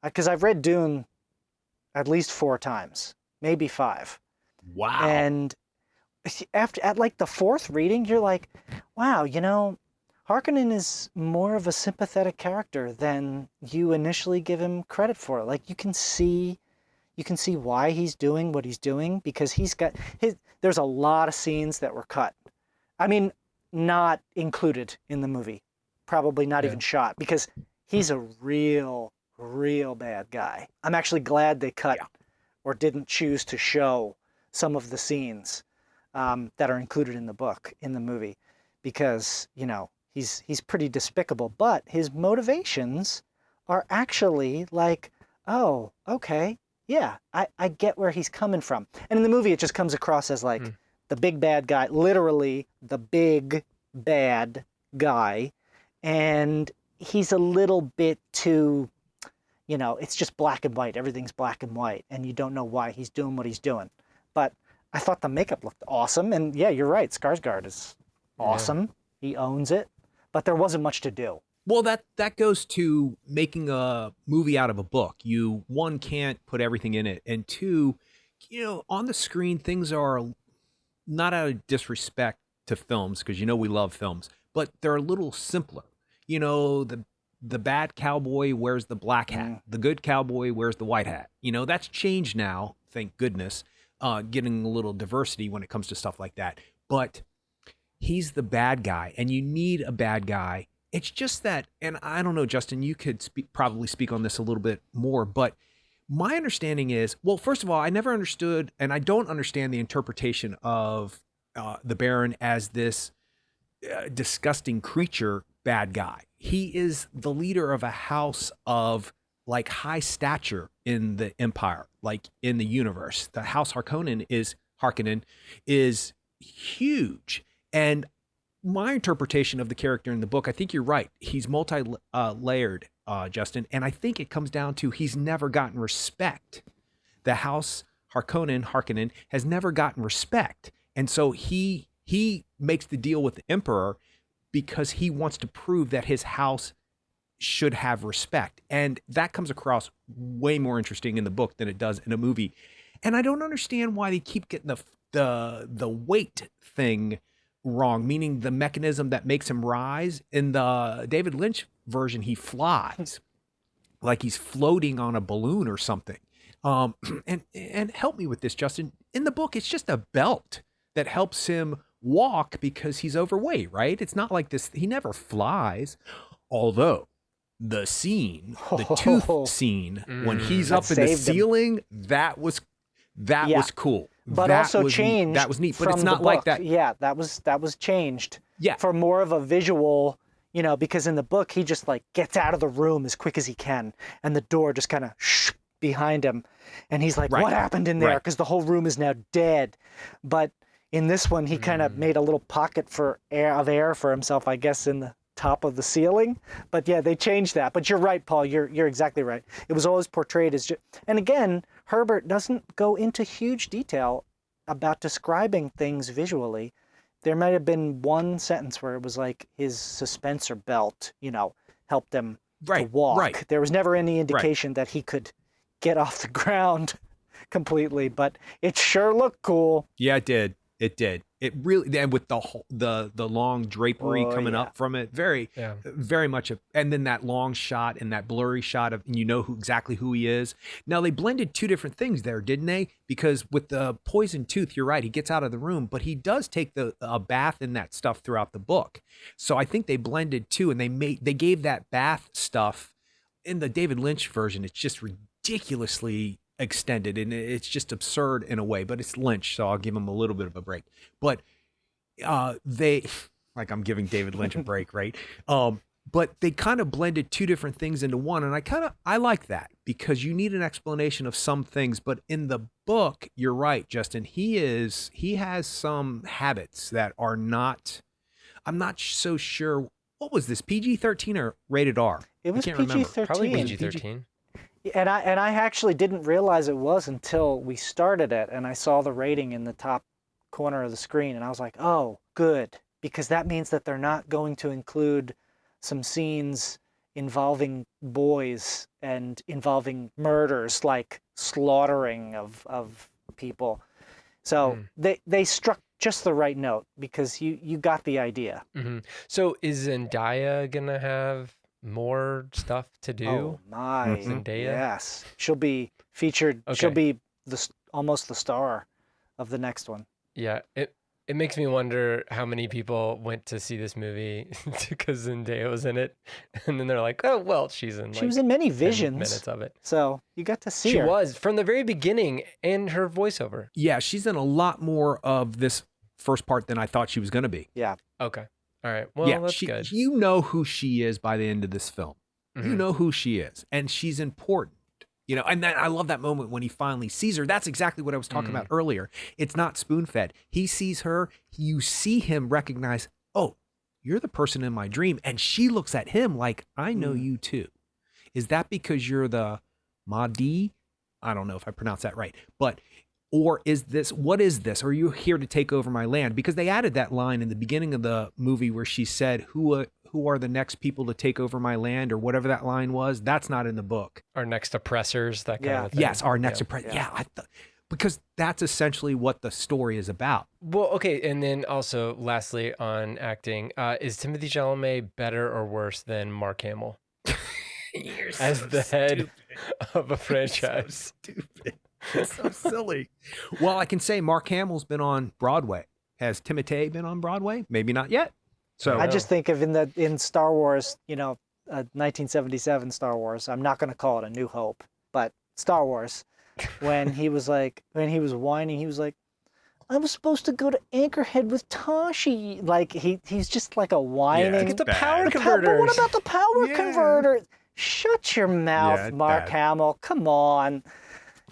because I've read Dune at least 4 times, maybe 5. Wow. And at like the fourth reading, you're like, wow, Harkonnen is more of a sympathetic character than you initially give him credit for. Like you can see why he's doing what he's doing, because there's a lot of scenes that were cut. I mean, not included in the movie, probably not even shot, because he's a real bad guy. I'm actually glad they cut or didn't choose to show some of the scenes that are included in the movie, because, he's pretty despicable, but his motivations are actually like, oh, okay, yeah, I get where he's coming from. And in the movie, it just comes across as like the big bad guy, literally the big bad guy. And he's a little bit too, it's just black and white. Everything's black and white. And you don't know why he's doing what he's doing. But I thought the makeup looked awesome. And yeah, you're right. Skarsgård is awesome. Yeah. He owns it. But there wasn't much to do. Well, that goes to making a movie out of a book. You, one, can't put everything in it. And two, on the screen, things are not out of disrespect to films, because we love films, but they're a little simpler. The bad cowboy wears the black hat. The good cowboy wears the white hat. That's changed now, thank goodness, getting a little diversity when it comes to stuff like that. But he's the bad guy, and you need a bad guy. It's just that, and I don't know, Justin, you could probably speak on this a little bit more, but my understanding is, well, first of all, I never understood, and I don't understand the interpretation of the Baron as this disgusting creature bad guy. He is the leader of a house of like high stature in the Empire, like in the universe. The House Harkonnen is huge. And my interpretation of the character in the book, I think you're right. He's multi-layered, Justin. And I think it comes down to he's never gotten respect. The House Harkonnen has never gotten respect. And so he makes the deal with the Emperor because he wants to prove that his house should have respect. And that comes across way more interesting in the book than it does in a movie. And I don't understand why they keep getting the weight thing wrong, meaning the mechanism that makes him rise. In the David Lynch version, he flies like he's floating on a balloon or something. And help me with this, Justin. In the book, it's just a belt that helps him walk because he's overweight, right? It's not like this. He never flies. Although the tooth scene, when he's up in the ceiling, that was cool. But that also was changed. That was neat. But it's not like that. Yeah, that was changed. Yeah. For more of a visual, because in the book he just like gets out of the room as quick as he can, and the door just kind of behind him, and he's like, "What happened in there?" Because the whole room is now dead. But in this one, he kind of made a little pocket of air for himself, I guess, in the top of the ceiling. But yeah, they changed that. But you're right, Paul. You're exactly right. It was always portrayed as and again, Herbert doesn't go into huge detail about describing things visually. There might have been one sentence where it was like his suspensor belt, helped him to walk. Right. There was never any indication that he could get off the ground completely, but it sure looked cool. Yeah, it did. It did. It really, and with the long drapery coming up from it, very much. And then that long shot and that blurry shot of, exactly who he is. Now they blended two different things there, didn't they? Because with the poison tooth, you're right. He gets out of the room, but he does take a bath in that stuff throughout the book. So I think they blended two, and they gave that bath stuff in the David Lynch version. It's just ridiculously extended, and it's just absurd in a way, but it's Lynch, so I'll give him a little bit of a break. But they, like, I'm giving David Lynch a break, right? But they kind of blended two different things into one, and I like that, because you need an explanation of some things. But in the book, you're right, Justin, he has some habits that are not, I'm not so sure. What was this, PG-13 or rated R? It was PG-13. Probably PG-13. And I actually didn't realize it was until we started it, and I saw the rating in the top corner of the screen, and I was like, oh, good, because that means that they're not going to include some scenes involving boys and involving murders, like slaughtering of people. So they struck just the right note because you got the idea. So is Zendaya gonna have more stuff to do? Oh my, Zendaya? yes, she'll be featured. Okay. She'll be almost the star of the next one. Yeah, it makes me wonder how many people went to see this movie because Zendaya was in it, and then they're like, oh well, she's in. She was in many 10 visions. minutes of it. So you got to see She her. was from the very beginning, and her voiceover. Yeah, she's in a lot more of this first part than I thought she was going to be. Yeah. Okay. All right. Well, that's good. You know who she is by the end of this film. You know who she is, and she's important. You know, and then I love that moment when he finally sees her. That's exactly what I was talking about earlier. It's not spoon-fed. He sees her. You see him recognize, oh, you're the person in my dream. And she looks at him like, I know you too. Is that because you're the Mahdi? I don't know if I pronounced that right. But, or is this, what is this? Are you here to take over my land? Because they added that line in the beginning of the movie where she said, who are the next people to take over my land, or whatever that line was. That's not in the book. Our next oppressors, that kind of thing. Yes, our next oppressor. Yeah, because that's essentially what the story is about. Well, okay, and then also, lastly, on acting, is Timothée Chalamet better or worse than Mark Hamill as the head of a franchise? So stupid. It's so silly. Well, I can say Mark Hamill's been on Broadway. Has Timothée been on Broadway? Maybe not yet. So I just think of in Star Wars, 1977 Star Wars. I'm not going to call it A New Hope, but Star Wars. When he was whining, he was like, "I was supposed to go to Anchorhead with Tashi." Like he's just like a whining. Get the bad. power But converters. what about the power Yeah. converter? Shut your mouth, Yeah, it's Mark bad. Hamill. Come on.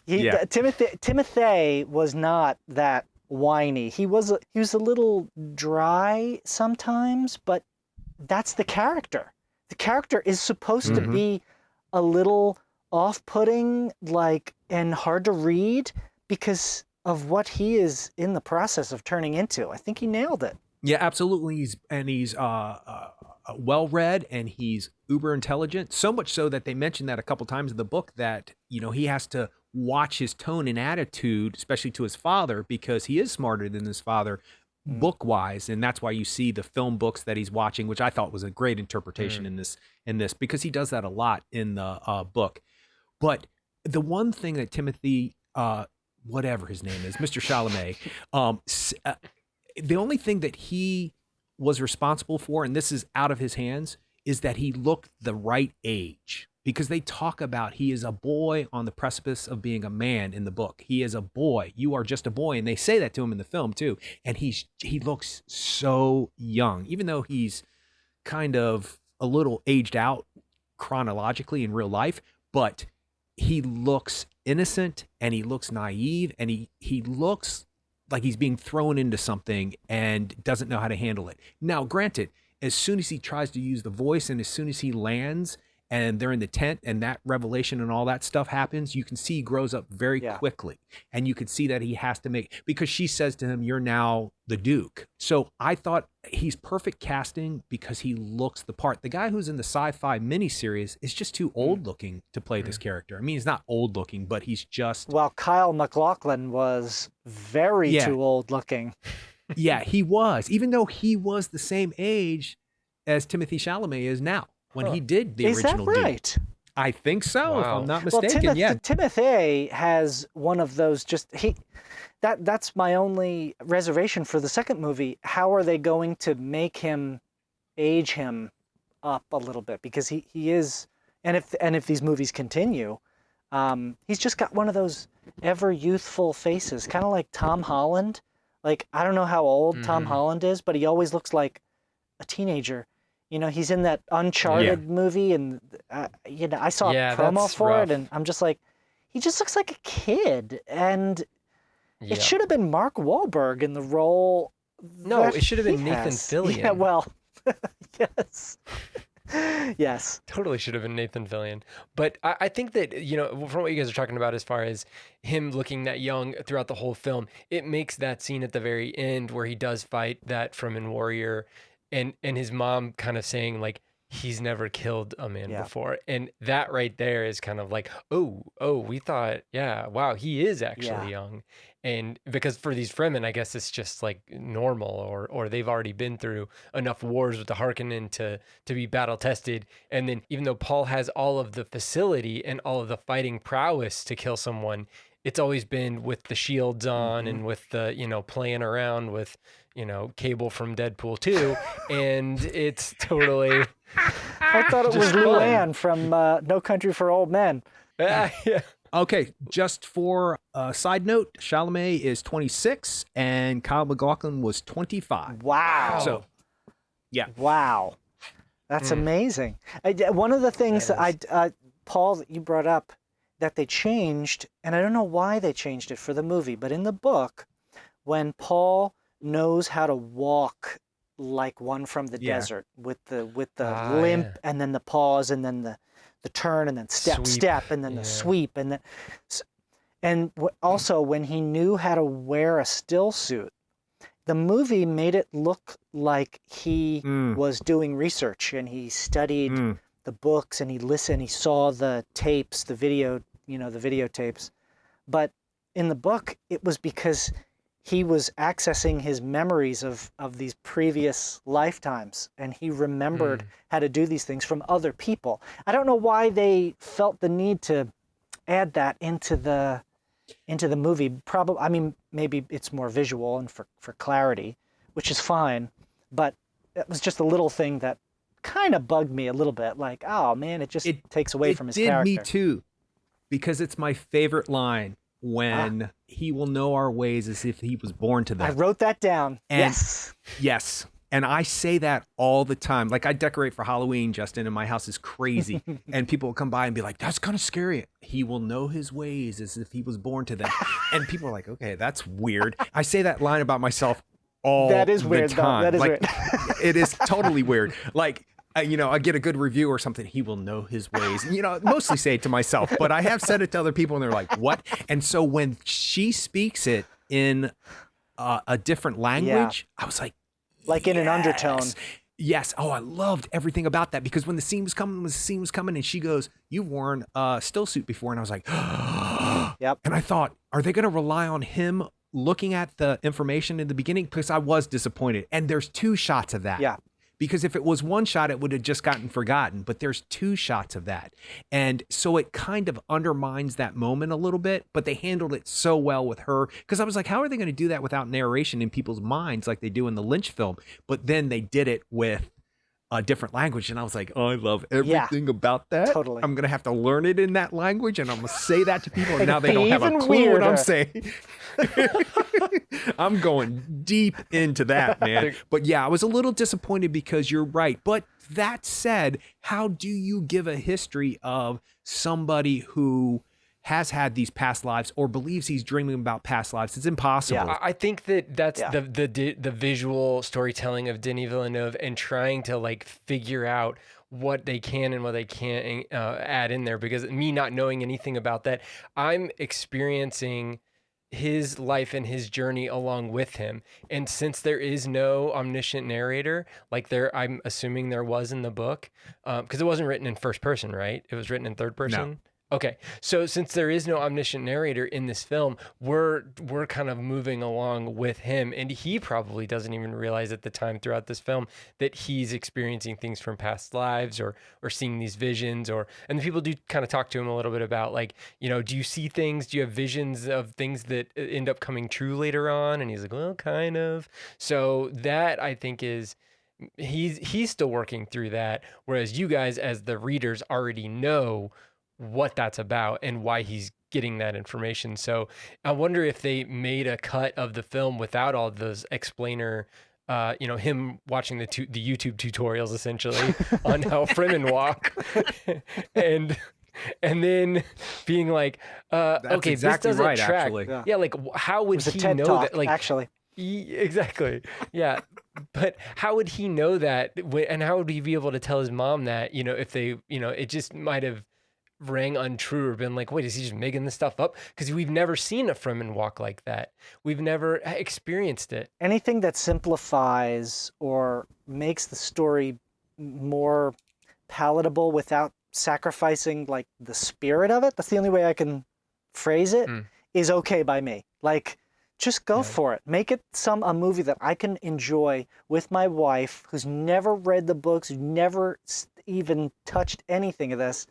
Timothée was not that whiny. He was a little dry sometimes, but that's the character. The character is supposed to be a little off-putting, and hard to read because of what he is in the process of turning into. I think he nailed it. yeah, absolutely. He's well-read, and he's uber intelligent. So much so that they mentioned that a couple times in the book that he has to watch his tone and attitude, especially to his father, because he is smarter than his father book-wise, and that's why you see the film books that he's watching, which I thought was a great interpretation in this because he does that a lot in the book. But the one thing that Timothy, whatever his name is, Mr. Chalamet, the only thing that he was responsible for, and this is out of his hands, is that he looked the right age. Because they talk about he is a boy on the precipice of being a man in the book. He is a boy. You are just a boy. And they say that to him in the film too. And he looks so young, even though he's kind of a little aged out chronologically in real life, but he looks innocent and he looks naive and he looks like he's being thrown into something and doesn't know how to handle it. Now, granted, as soon as he tries to use the voice and as soon as he lands and they're in the tent and that revelation and all that stuff happens, you can see he grows up very quickly. And you can see that he has to because she says to him, "You're now the Duke." So I thought he's perfect casting because he looks the part. The guy who's in the sci-fi miniseries is just too old looking to play this character. I mean, he's not old looking, but he's just... Well, Kyle MacLachlan was very too old looking. Yeah, he was. Even though he was the same age as Timothée Chalamet is now. When he did the original Is that right? Dune. I think so, if I'm not Well, mistaken. Timothée has one of those that's my only reservation for the second movie. How are they going to age him up a little bit? Because he is, and if these movies continue, he's just got one of those ever youthful faces, kind of like Tom Holland. Like, I don't know how old Tom Holland is, but he always looks like a teenager. He's in that Uncharted movie, and I saw a promo for it, and I'm just like, he just looks like a kid, and it should have been Mark Wahlberg in the role. No, it should have been Nathan Fillion. Yeah, well, yes. Yes. Totally should have been Nathan Fillion. But I think that, from what you guys are talking about as far as him looking that young throughout the whole film, it makes that scene at the very end where he does fight that Fremen warrior and his mom kind of saying, like, he's never killed a man Yeah. before. And that right there is kind of like, oh, we thought, yeah, wow, he is actually young. And because for these Fremen, I guess it's just like normal, or they've already been through enough wars with the Harkonnen to be battle tested. And then even though Paul has all of the facility and all of the fighting prowess to kill someone, it's always been with the shields on and with the, playing around with, Cable from Deadpool 2. And it's totally... I thought it was Luann from No Country for Old Men. Yeah. Okay, just for a side note, Chalamet is 26 and Kyle MacLachlan was 25. Wow. So, yeah. Wow. That's amazing. One of the things that Paul, that you brought up that they changed, and I don't know why they changed it for the movie, but in the book, when Paul knows how to walk like one from the desert with the limp and then the pause and then the turn and then step and then the sweep and then also when he knew how to wear a still suit, the movie made it look like he was doing research and he studied the books and he listened, he saw the tapes, the videotapes. But in the book, it was because he was accessing his memories of these previous lifetimes, and he remembered how to do these things from other people. I don't know why they felt the need to add that into the movie. Probably, I mean, maybe it's more visual and for clarity, which is fine. But it was just a little thing that kind of bugged me a little bit. Like, oh man, it takes away from his character. It did me too, because it's my favorite line. When he will know our ways as if he was born to them. I wrote that down. And yes. And I say that all the time. Like, I decorate for Halloween, Justin, and my house is crazy. And people will come by and be like, that's kind of scary. He will know his ways as if he was born to them. And people are like, okay, that's weird. I say that line about myself all the time. That is weird, though. That is weird. It is totally weird. Like, I get a good review or something, he will know his ways. Mostly say it to myself, but I have said it to other people and they're like, what? And so when she speaks it in a different language, I was like in an undertone. Yes. Oh, I loved everything about that, because when the scene was coming and she goes, you've worn a still suit before. And I was like, yep. And I thought, are they going to rely on him looking at the information in the beginning? Because I was disappointed. And there's 2 shots of that. Yeah. Because if it was 1 shot, it would have just gotten forgotten. But there's 2 shots of that. And so it kind of undermines that moment a little bit. But they handled it so well with her. Because I was like, how are they going to do that without narration in people's minds like they do in the Lynch film? But then they did it with a different language. And I was like, oh, I love everything about that. Totally. I'm going to have to learn it in that language. And I'm going to say that to people. And now they It'd don't be have a even clue what I'm weirder. saying. I'm going deep into that, man. But yeah, I was a little disappointed because you're right. But that said, how do you give a history of somebody who has had these past lives or believes he's dreaming about past lives? It's impossible. Yeah, I think that's the visual storytelling of Denis Villeneuve and trying to like figure out what they can and what they can't add in there, because me not knowing anything about that, I'm experiencing his life and his journey along with him. And since there is no omniscient narrator, like I'm assuming there was in the book, because it wasn't written in first person, right? It was written in third person. No. Okay, so since there is no omniscient narrator in this film, we're kind of moving along with him, and he probably doesn't even realize at the time throughout this film that he's experiencing things from past lives or seeing these visions, and the people do kind of talk to him a little bit about like, do you see things? Do you have visions of things that end up coming true later on? And he's like, well, kind of. So that I think is. He's still working through that, whereas you guys as the readers already know what that's about and why he's getting that information. So I wonder if they made a cut of the film without all those explainer, him watching the YouTube tutorials essentially on how Fremen walk, and then being like, okay, exactly this doesn't right, track. actually. Yeah, like how would he TED know Talk, that? Like actually. Exactly. Yeah. But how would he know that? And how would he be able to tell his mom that, if they, it just might have rang untrue or been like, wait, is he just making this stuff up? Because we've never seen a Fremen walk like that. We've never experienced it. Anything that simplifies or makes the story more palatable without sacrificing like the spirit of it. That's the only way I can phrase it. Is okay by me. Like, just go for it. Make it a movie that I can enjoy with my wife, who's never read the books, who's never even touched anything of this.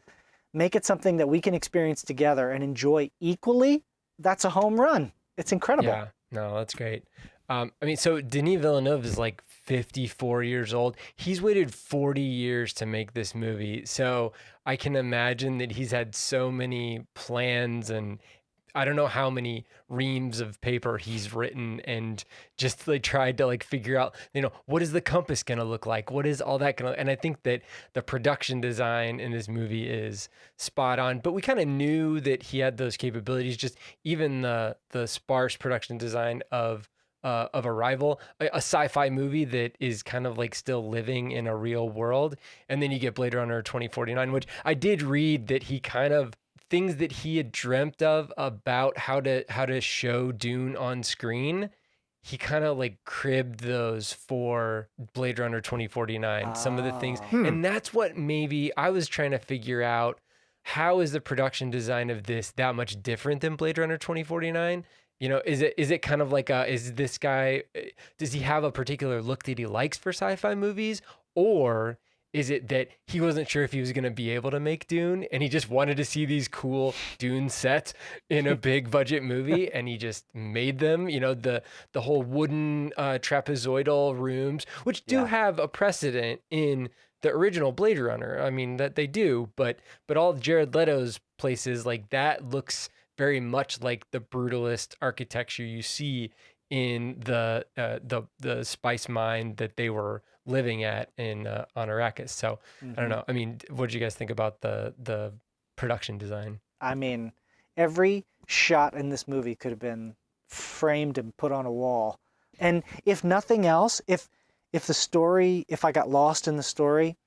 Make it something that we can experience together and enjoy equally. That's a home run. It's incredible. Yeah, no, that's great. I mean, so Denis Villeneuve is like 54 years old. He's waited 40 years to make this movie. So I can imagine that he's had so many plans, and I don't know how many reams of paper he's written, and just like tried to like figure out, what is the compass going to look like? What is all that going to, and I think that the production design in this movie is spot on, but we kind of knew that he had those capabilities, just even the sparse production design of Arrival, a sci-fi movie that is kind of like still living in a real world. And then you get Blade Runner 2049, which I did read that he kind of, things that he had dreamt of about how to show Dune on screen, he kind of like cribbed those for Blade Runner 2049, some of the things. And that's what maybe I was trying to figure out, how is the production design of this that much different than Blade Runner 2049? Is it kind of like is this guy, does he have a particular look that he likes for sci-fi movies? Or is it that he wasn't sure if he was going to be able to make Dune, and he just wanted to see these cool Dune sets in a big budget movie, and he just made them, the whole wooden trapezoidal rooms, which do have a precedent in the original Blade Runner. I mean, that they do, but all Jared Leto's places, like that looks very much like the brutalist architecture you see in the spice mine that they were living at on Arrakis. So I don't know. I mean, what did you guys think about the production design? I mean, every shot in this movie could have been framed and put on a wall. And if nothing else, if I got lost in the story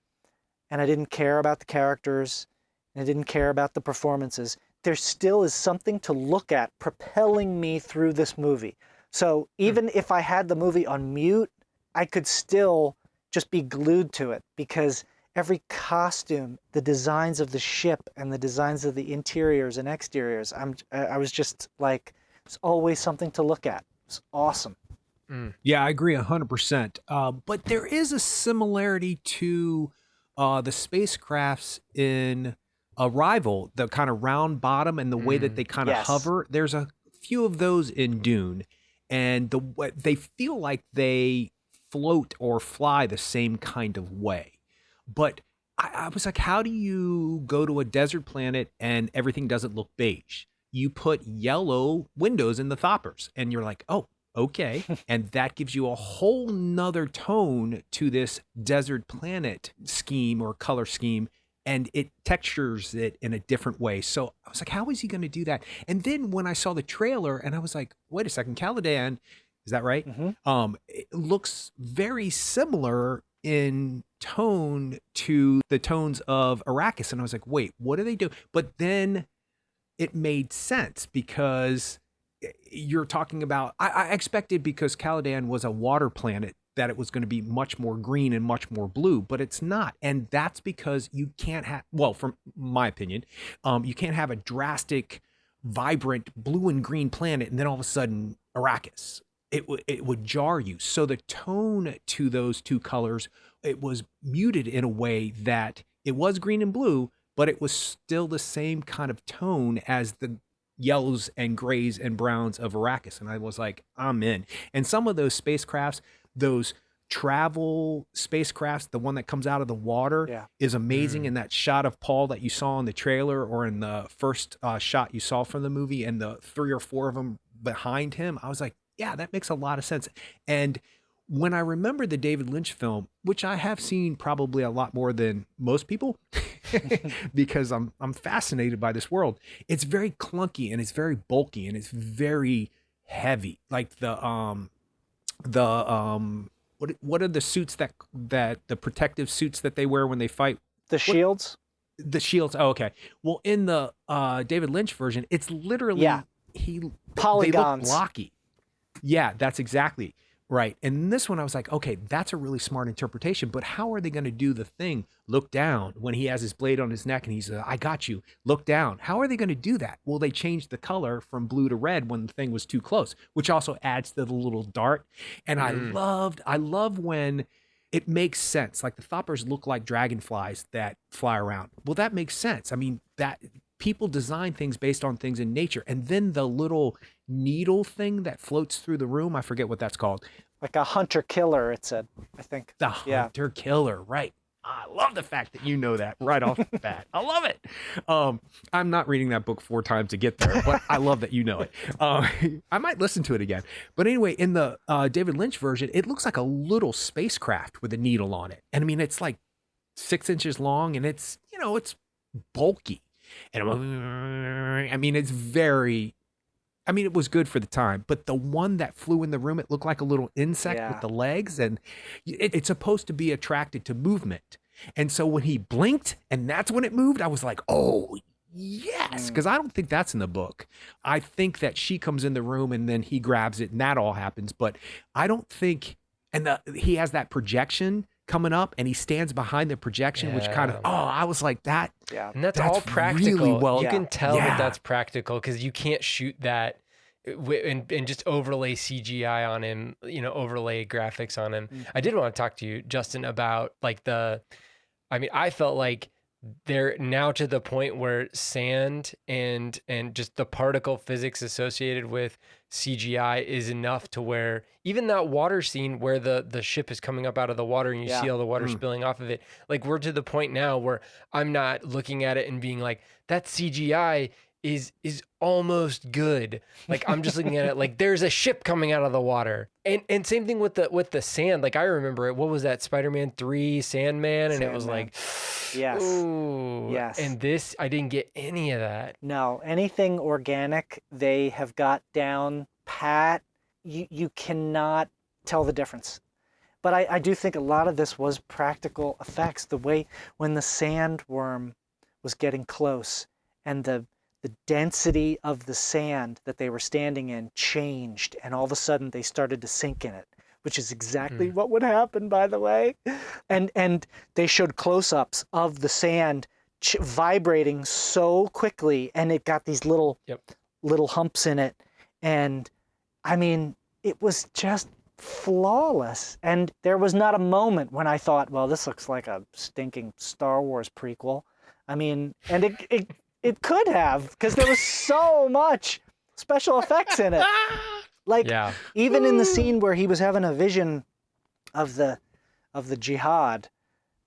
and I didn't care about the characters and I didn't care about the performances, there still is something to look at propelling me through this movie. So even if I had the movie on mute, I could still just be glued to it, because every costume, the designs of the ship and the designs of the interiors and exteriors, I was just like, it's always something to look at. It's awesome. Yeah, I agree 100%. But there is a similarity to the spacecrafts in Arrival, the kind of round bottom and the way that they kind of hover. There's a few of those in Dune, and they feel like they float or fly the same kind of way. But I was like, how do you go to a desert planet and everything doesn't look beige? You put yellow windows in the thoppers, and you're like, oh, okay. And that gives you a whole nother tone to this desert planet scheme or color scheme, and it textures it in a different way. So I was like, how is he going to do that? And then when I saw the trailer, and I was like, wait a second, Caladan, is that right? It looks very similar in tone to the tones of Arrakis. And I was like, wait, what do they do? But then it made sense, because you're talking about, I expected, because Caladan was a water planet, that it was going to be much more green and much more blue, but it's not. And that's because you can't have, well, from my opinion, you can't have a drastic, vibrant blue and green planet and then all of a sudden Arrakis. It would jar you. So the tone to those two colors, it was muted in a way that it was green and blue, but it was still the same kind of tone as the yellows and grays and browns of Arrakis. And I was like, I'm in. And some of those spacecrafts, those travel spacecrafts, the one that comes out of the water is amazing. And that shot of Paul that you saw in the trailer or in the first shot you saw from the movie, and the 3 or 4 of them behind him, I was like, yeah, that makes a lot of sense. And when I remember the David Lynch film, which I have seen probably a lot more than most people, because I'm fascinated by this world, it's very clunky and it's very bulky and it's very heavy. Like what are the suits that the protective suits that they wear when they fight? The shields? The shields. Oh, okay. Well, in the David Lynch version, it's literally polygons. They look blocky. Yeah, that's exactly. Right. And in this one, I was like, okay, that's a really smart interpretation, but how are they going to do the thing? Look down when he has his blade on his neck and he's, I got you. Look down. How are they going to do that? Well, they changed the color from blue to red when the thing was too close, which also adds to the little dart. And I love when it makes sense. Like the Thoppers look like dragonflies that fly around. Well, that makes sense. I mean, that people design things based on things in nature. And then the little needle thing that floats through the room, I forget what that's called. Like a hunter killer, it said, I think. The hunter killer, right. I love the fact that you know that right off the bat. I love it. I'm not reading that book 4 times to get there, but I love that you know it. I might listen to it again. But anyway, in the David Lynch version, it looks like a little spacecraft with a needle on it. And I mean, it's like 6 inches long and it's, it's bulky. And I mean, it's very... I mean, it was good for the time, but the one that flew in the room, it looked like a little insect with the legs, and it's supposed to be attracted to movement. And so when he blinked and that's when it moved, I was like, oh, yes, because I don't think that's in the book. I think that she comes in the room and then he grabs it and that all happens, but I don't think, and he has that projection coming up and he stands behind the projection, which kind of, I was like that. Yeah. And that's all practical. Really well, you can tell that that's practical because you can't shoot that and just overlay CGI on him, overlay graphics on him. I did want to talk to you, Justin, about like I felt like they're now to the point where sand and just the particle physics associated with CGI is enough to where even that water scene where the ship is coming up out of the water and you see all the water spilling off of it, like we're to the point now where I'm not looking at it and being like, that CGI is almost good. Like I'm just looking at it like there's a ship coming out of the water. And same thing with the sand. Like I remember it. What was that? Spider-Man 3 Sandman? And it was like, yes. Ooh. Yes. And this, I didn't get any of that. No, anything organic, they have got down pat. You cannot tell the difference. But I do think a lot of this was practical effects. The way when the sandworm was getting close and the density of the sand that they were standing in changed, and all of a sudden they started to sink in it, which is exactly what would happen, by the way. And they showed close-ups of the sand vibrating so quickly, and it got these little humps in it. And I mean, it was just flawless. And there was not a moment when I thought, well, this looks like a stinking Star Wars prequel. I mean, and it could have, because there was so much special effects in it. Like even in the scene where he was having a vision of the jihad,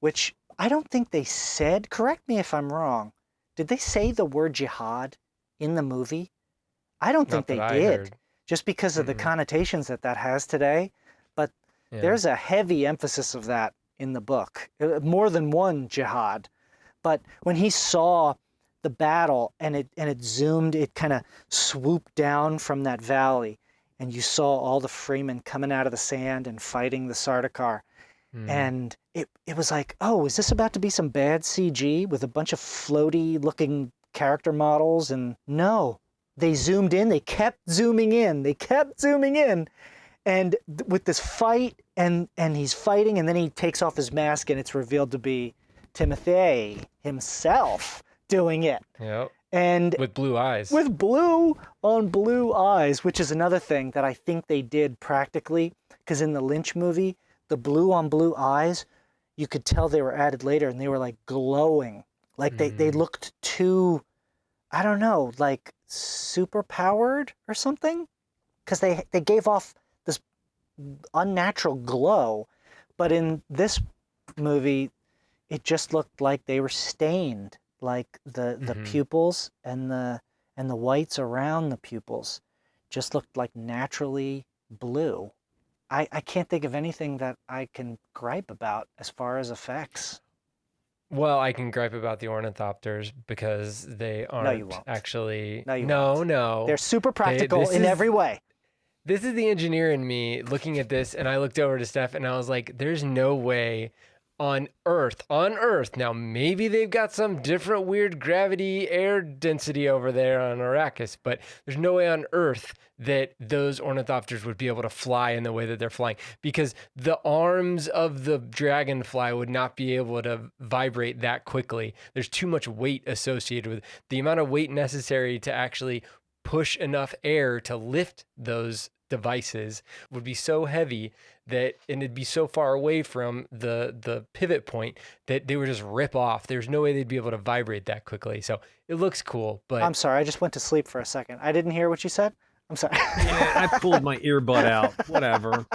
which I don't think they said, correct me if I'm wrong. Did they say the word jihad in the movie? I don't think they did, just because of the connotations that has today. But there's a heavy emphasis of that in the book, more than one jihad. But when he saw the battle and it zoomed, it kind of swooped down from that valley, and you saw all the Freemen coming out of the sand and fighting the Sardaukar. And it was like, oh, is this about to be some bad CG with a bunch of floaty looking character models? And no, they zoomed in, they kept zooming in, and with this fight, and he's fighting, and then he takes off his mask and it's revealed to be Timothy himself doing it. Yep. And with blue eyes. With blue on blue eyes, which is another thing that I think they did practically, because in the Lynch movie, the blue on blue eyes, you could tell they were added later, and they were like glowing. Like they looked too, I don't know, like super powered or something, because they gave off this unnatural glow. But in this movie, it just looked like they were stained. Like the pupils and the whites around the pupils just looked like naturally blue. I can't think of anything that I can gripe about as far as effects. Well, I can gripe about the ornithopters because they aren't actually. No. They're super practical in every way. This is the engineer in me looking at this, and I looked over to Steph and I was like, there's no way on Earth. Now, maybe they've got some different weird gravity air density over there on Arrakis, but there's no way on Earth that those ornithopters would be able to fly in the way that they're flying, because the arms of the dragonfly would not be able to vibrate that quickly. There's too much weight associated with the amount of weight necessary to actually push enough air to lift those devices would be so heavy that, and it'd be so far away from the pivot point that they would just rip off. There's no way they'd be able to vibrate that quickly. So it looks cool, but I'm sorry, I just went to sleep for a second. I didn't hear what you said. I'm sorry. Yeah, I pulled my earbud out. Whatever.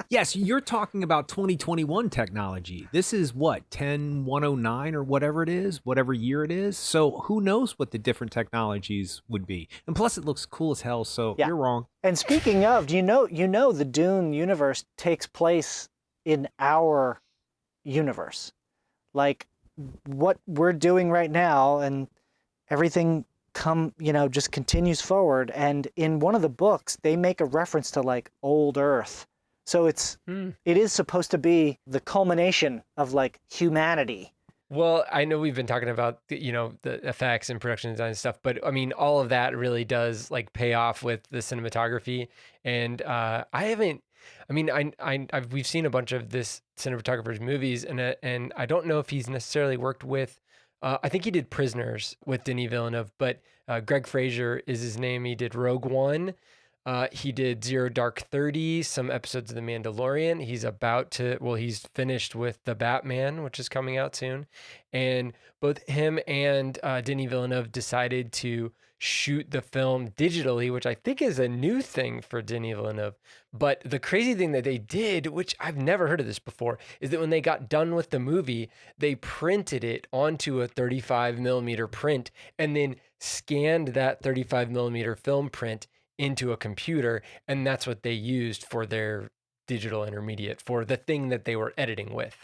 Yes, you're talking about 2021 technology. This is what, 10109 or whatever it is, whatever year it is. So who knows what the different technologies would be. And plus it looks cool as hell, so Yeah. you're wrong. And speaking of, you know the Dune universe takes place in our universe. Like what we're doing right now, and everything just continues forward. And in one of the books, they make a reference to like old Earth. So it is supposed to be the culmination of like humanity. well, I know we've been talking about the effects and production design and stuff, but I mean, all of that really does like pay off with the cinematography. And we've seen a bunch of this cinematographer's movies, and I don't know if he's necessarily worked with. I think he did Prisoners with Denis Villeneuve, but Greg Fraser is his name. He did Rogue One. He did Zero Dark 30, some episodes of The Mandalorian. He's finished with The Batman, which is coming out soon. And both him and Denis Villeneuve decided to shoot the film digitally, which I think is a new thing for Denis Villeneuve. But the crazy thing that they did, which I've never heard of this before, is that when they got done with the movie, they printed it onto a 35 millimeter print and then scanned that 35 millimeter film print into a computer, and that's what they used for their digital intermediate, for the thing that they were editing with.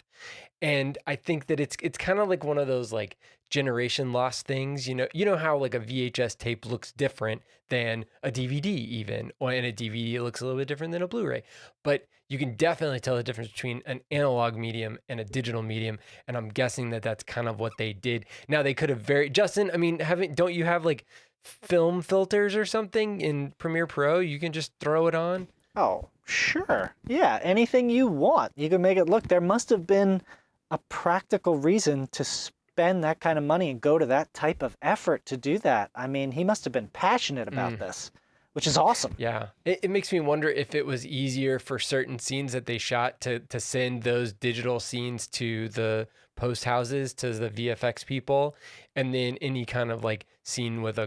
And I think that it's kind of like one of those like generation loss things. You know how like a VHS tape looks different than a DVD even, or in a DVD it looks a little bit different than a Blu-ray. But you can definitely tell the difference between an analog medium and a digital medium, and I'm guessing that that's kind of what they did. Now they could have Justin, I mean, don't you have like film filters or something in Premiere Pro? You can just throw it on. Oh, sure. Yeah, anything you want. You can make it look. There must have been a practical reason to spend that kind of money and go to that type of effort to do that. I mean, he must have been passionate about this, which is awesome. Yeah. It makes me wonder if it was easier for certain scenes that they shot to send those digital scenes to the post houses, to the VFX people, and then any kind of like scene with a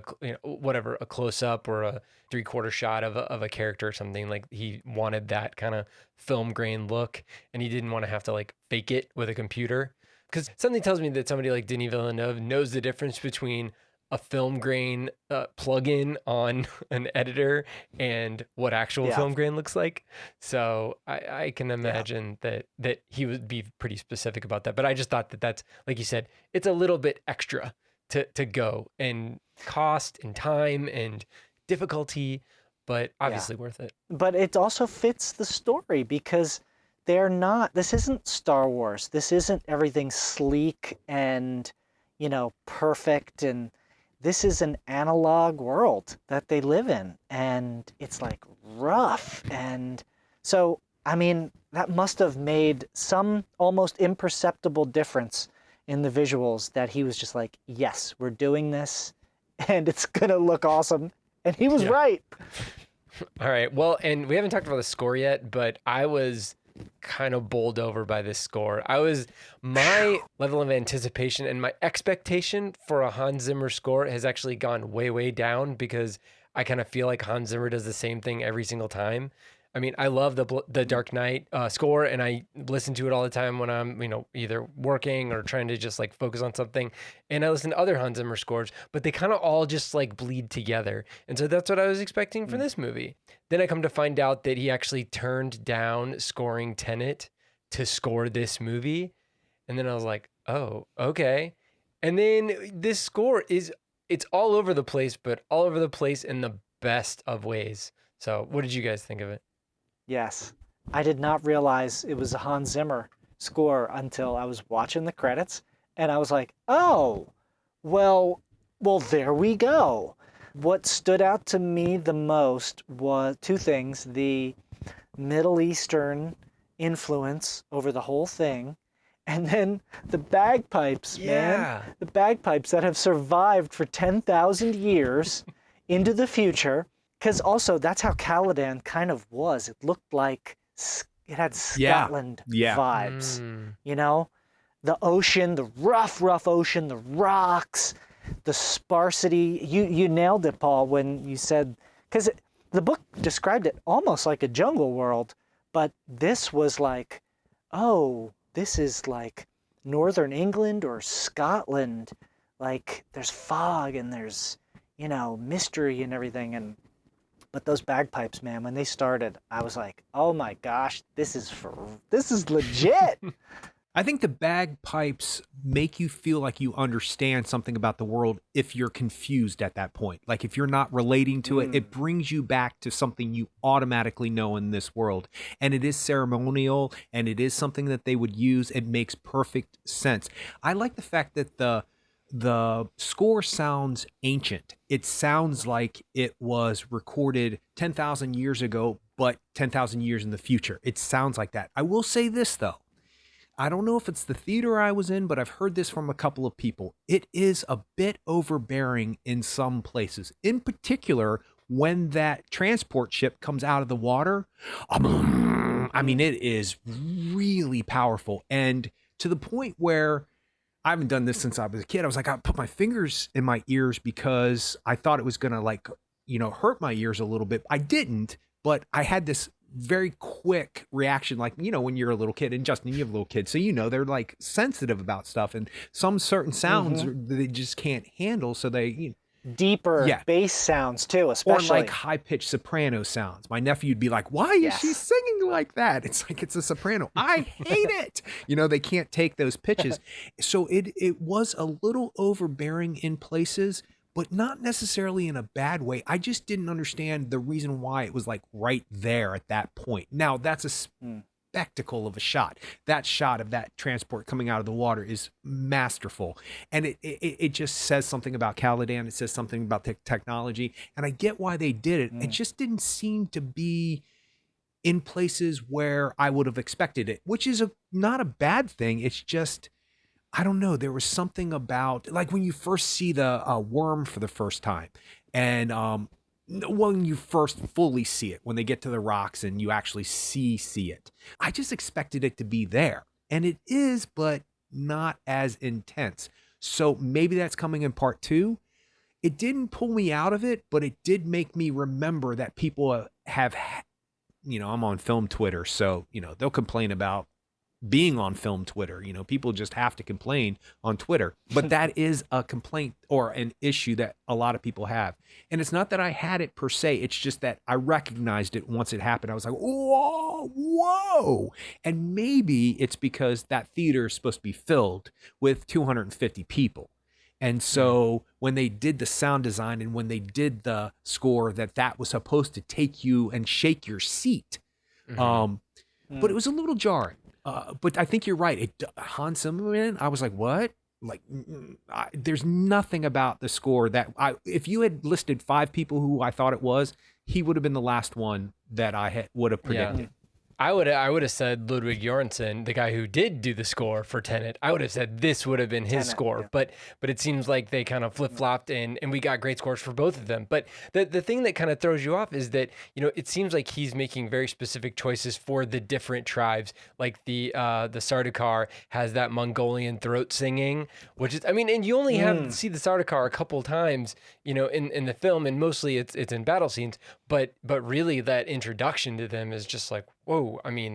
close up or a 3/4 shot of a character or something, like he wanted that kind of film grain look, and he didn't want to have to like fake it with a computer. Because something tells me that somebody like Denis Villeneuve knows the difference between a film grain plug-in on an editor and what actual film grain looks like. So I can imagine that he would be pretty specific about that. But I just thought that that's, like you said, it's a little bit extra to go, and cost and time and difficulty, but obviously worth it. But it also fits the story, because this isn't Star Wars. This isn't everything sleek and, perfect, and this is an analog world that they live in, and it's like rough. And so, I mean, that must have made some almost imperceptible difference in the visuals, that he was just like, yes, we're doing this and it's going to look awesome. And he was right. All right. Well, and we haven't talked about the score yet, but I was kind of bowled over by this score. My level of anticipation and my expectation for a Hans Zimmer score has actually gone way, way down, because I kind of feel like Hans Zimmer does the same thing every single time. I mean, I love the Dark Knight score, and I listen to it all the time when I'm, either working or trying to just like focus on something. And I listen to other Hans Zimmer scores, but they kind of all just like bleed together. And so that's what I was expecting for this movie. Then I come to find out that he actually turned down scoring Tenet to score this movie. And then I was like, oh, okay. And then this score it's all over the place, but all over the place in the best of ways. So what did you guys think of it? Yes. I did not realize it was a Hans Zimmer score until I was watching the credits, and I was like, oh, well, there we go. What stood out to me the most was two things: the Middle Eastern influence over the whole thing, and then the bagpipes, man. The bagpipes that have survived for 10,000 years into the future. Because also, that's how Caladan kind of was. It looked like it had Scotland vibes. You know? The ocean, the rough ocean, the rocks, the sparsity. You nailed it, Paul, when you said... Because the book described it almost like a jungle world, but this was like, oh, this is like northern England or Scotland. Like, there's fog and there's, mystery and everything. But those bagpipes, man, when they started, I was like, oh my gosh, this is legit. I think the bagpipes make you feel like you understand something about the world if you're confused at that point. Like if you're not relating to it, it brings you back to something you automatically know in this world. And it is ceremonial and it is something that they would use. It makes perfect sense. I like the fact that the score sounds ancient. It sounds like it was recorded 10,000 years ago, but 10,000 years in the future. It sounds like that. I will say this though. I don't know if it's the theater I was in, but I've heard this from a couple of people. It is a bit overbearing in some places. In particular, when that transport ship comes out of the water, I mean, it is really powerful. And to the point where I haven't done this since I was a kid. I was like, I put my fingers in my ears because I thought it was going to hurt my ears a little bit. I didn't, but I had this very quick reaction, like, when you're a little kid, and Justin, you have a little kid, so they're like sensitive about stuff, and some certain sounds they just can't handle, so they deeper bass sounds too, especially, or like high-pitched soprano sounds. My nephew'd be like, why is she singing like that? It's like, it's a soprano. I hate it. They can't take those pitches. So it was a little overbearing in places, but not necessarily in a bad way. I just didn't understand the reason why it was like right there at that point. Now that's a spectacle of a shot. That shot of that transport coming out of the water is masterful. And it just says something about Caladan. It says something about the technology. And I get why they did it. It just didn't seem to be in places where I would have expected it, which is not a bad thing. It's just, I don't know. There was something about, like when you first see the worm for the first time, and when you first fully see it, when they get to the rocks and you actually see it, I just expected it to be there, and it is, but not as intense. So maybe that's coming in part 2. It didn't pull me out of it, but it did make me remember that people have, I'm on film Twitter, so they'll complain about being on film Twitter. People just have to complain on Twitter, but that is a complaint or an issue that a lot of people have. And it's not that I had it per se. It's just that I recognized it once it happened. I was like, whoa. And maybe it's because that theater is supposed to be filled with 250 people. And so when they did the sound design and when they did the score, that was supposed to take you and shake your seat. But it was a little jarring. But I think you're right. Hans Zimmerman, I was like, what? Like, there's nothing about the score that if you had listed 5 people who I thought it was, he would have been the last one that I would have predicted. Yeah. I would have said Ludwig Göransson, the guy who did do the score for Tenet. I would have said this would have been his score, but it seems like they kind of flip-flopped and we got great scores for both of them. But the thing that kind of throws you off is that, it seems like he's making very specific choices for the different tribes. Like the Sardaukar has that Mongolian throat singing, which is, and you only see the Sardaukar a couple times, in the film, and mostly it's in battle scenes, but really that introduction to them is just like, whoa.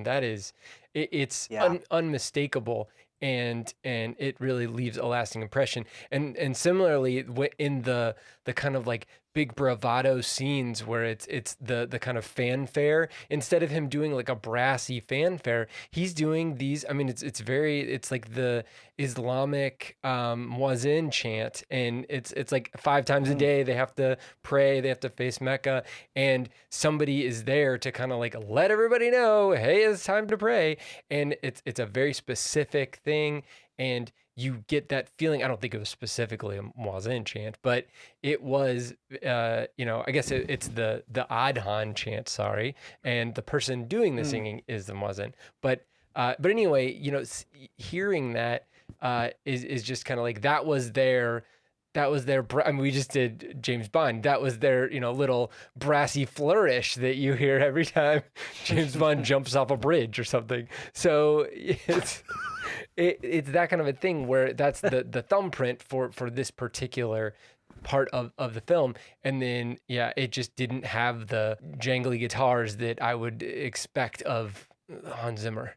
That is, it's unmistakable, and it really leaves a lasting impression. And similarly, in the kind of like big bravado scenes where it's the kind of fanfare. Instead of him doing like a brassy fanfare, he's doing these. I mean, it's like the Islamic muezzin chant, and it's like 5 times a day they have to pray, they have to face Mecca, and somebody is there to kind of like let everybody know, hey, it's time to pray. And it's a very specific thing, and you get that feeling. I don't think it was specifically a muezzin chant, but it was, I guess it's the Adhan chant, sorry, and the person doing the singing is the muezzin. But anyway, hearing that is just kind of like that was their. I mean, we just did James Bond. That was their, little brassy flourish that you hear every time James Bond jumps off a bridge or something. So it's that kind of a thing where that's the thumbprint for this particular part of the film. And then, it just didn't have the jangly guitars that I would expect of Hans Zimmer,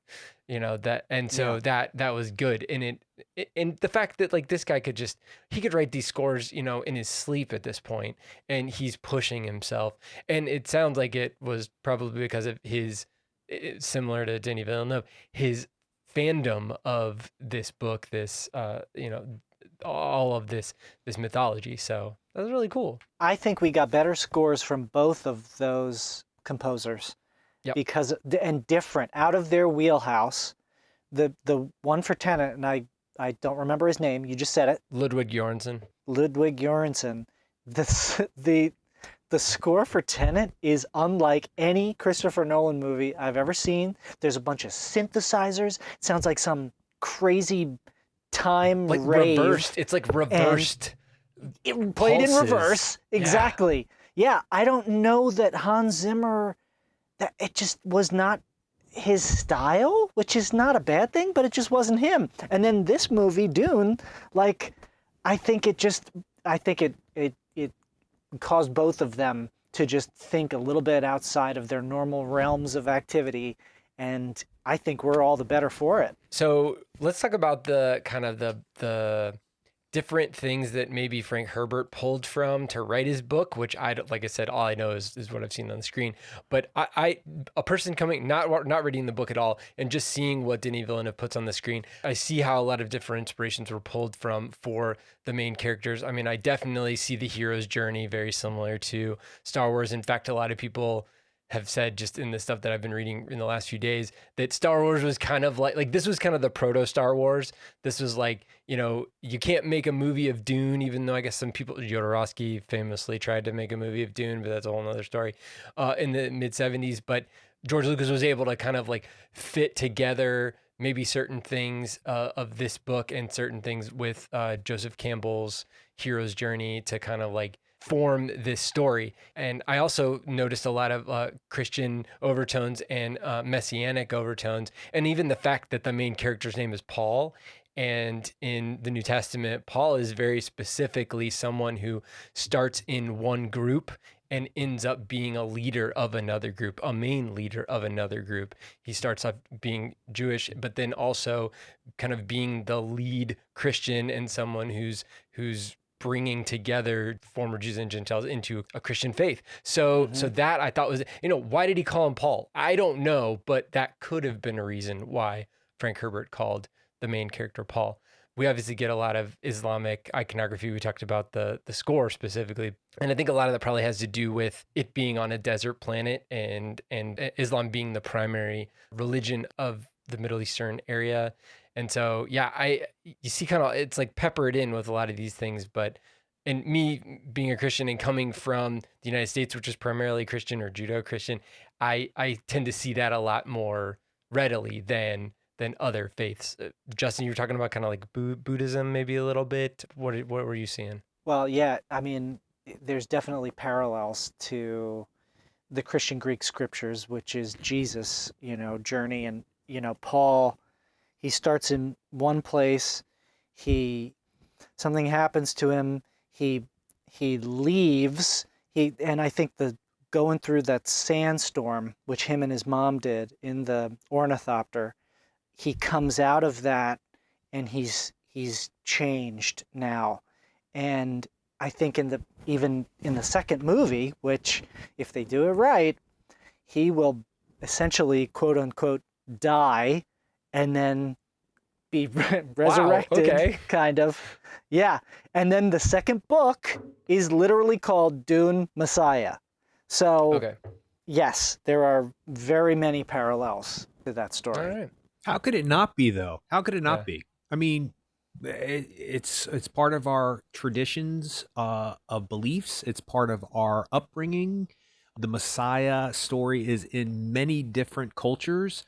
that was good. And the fact that like this guy he could write these scores, in his sleep at this point, and he's pushing himself. And it sounds like it was probably because of similar to Denis Villeneuve, his fandom of this book, all of this mythology. So that was really cool. I think we got better scores from both of those composers. Yep. Because and different, out of their wheelhouse. The one for Tenet, and I don't remember his name. You just said it. Ludwig Göransson. The score for Tenet is unlike any Christopher Nolan movie I've ever seen. There's a bunch of synthesizers. It sounds like some crazy time like rave. Reversed. It's like reversed. It played in reverse. Exactly. Yeah, I don't know that Hans Zimmer. That it just was not his style, which is not a bad thing, but it just wasn't him. And then this movie, Dune, like, I think it caused both of them to just think a little bit outside of their normal realms of activity, and I think we're all the better for it. So let's talk about the kind of the different things that maybe Frank Herbert pulled from to write his book, which like I said, all I know is what I've seen on the screen. But a person coming, not reading the book at all, and just seeing what Denis Villeneuve puts on the screen, I see how a lot of different inspirations were pulled from for the main characters. I mean, I definitely see the hero's journey very similar to Star Wars. In fact, a lot of people have said, just in the stuff that I've been reading in the last few days, that Star Wars was kind of like this was kind of the proto Star Wars. This was like, you can't make a movie of Dune, even though I guess some people, Jodorowsky famously tried to make a movie of Dune, but that's a whole nother story, in the mid 70s. But George Lucas was able to kind of like fit together maybe certain things of this book and certain things with Joseph Campbell's hero's journey to kind of like form this story. And I also noticed a lot of Christian overtones and messianic overtones, and even the fact that the main character's name is Paul. And in the New Testament, Paul is very specifically someone who starts in one group and ends up being a leader of another group, a main leader of another group. He starts off being Jewish, but then also kind of being the lead Christian and someone who's bringing together former Jews and Gentiles into a Christian faith. So that I thought was, why did he call him Paul? I don't know, but that could have been a reason why Frank Herbert called the main character Paul. We obviously get a lot of Islamic iconography. We talked about the score specifically. And I think a lot of that probably has to do with it being on a desert planet and Islam being the primary religion of the Middle Eastern area. And so, you see kind of, it's like peppered in with a lot of these things, and me being a Christian and coming from the United States, which is primarily Christian or Judeo-Christian, I tend to see that a lot more readily than other faiths. Justin, you were talking about kind of like Buddhism maybe a little bit. What were you seeing? Well, yeah, I mean, there's definitely parallels to the Christian Greek scriptures, which is Jesus, journey. And, Paul, he starts in one place, something happens to him, he leaves, and I think going through that sandstorm, which him and his mom did in the ornithopter, he comes out of that and he's changed now. And I think even in the second movie, which if they do it right, he will essentially quote unquote die and then be resurrected, okay. kind of. Yeah. And then the second book is literally called Dune Messiah. So, Okay. yes, there are very many parallels to that All story. right. How could it not be, though? How could it not Yeah. be? I mean, it's part of our traditions of beliefs. It's part of our upbringing. The Messiah story is in many different cultures,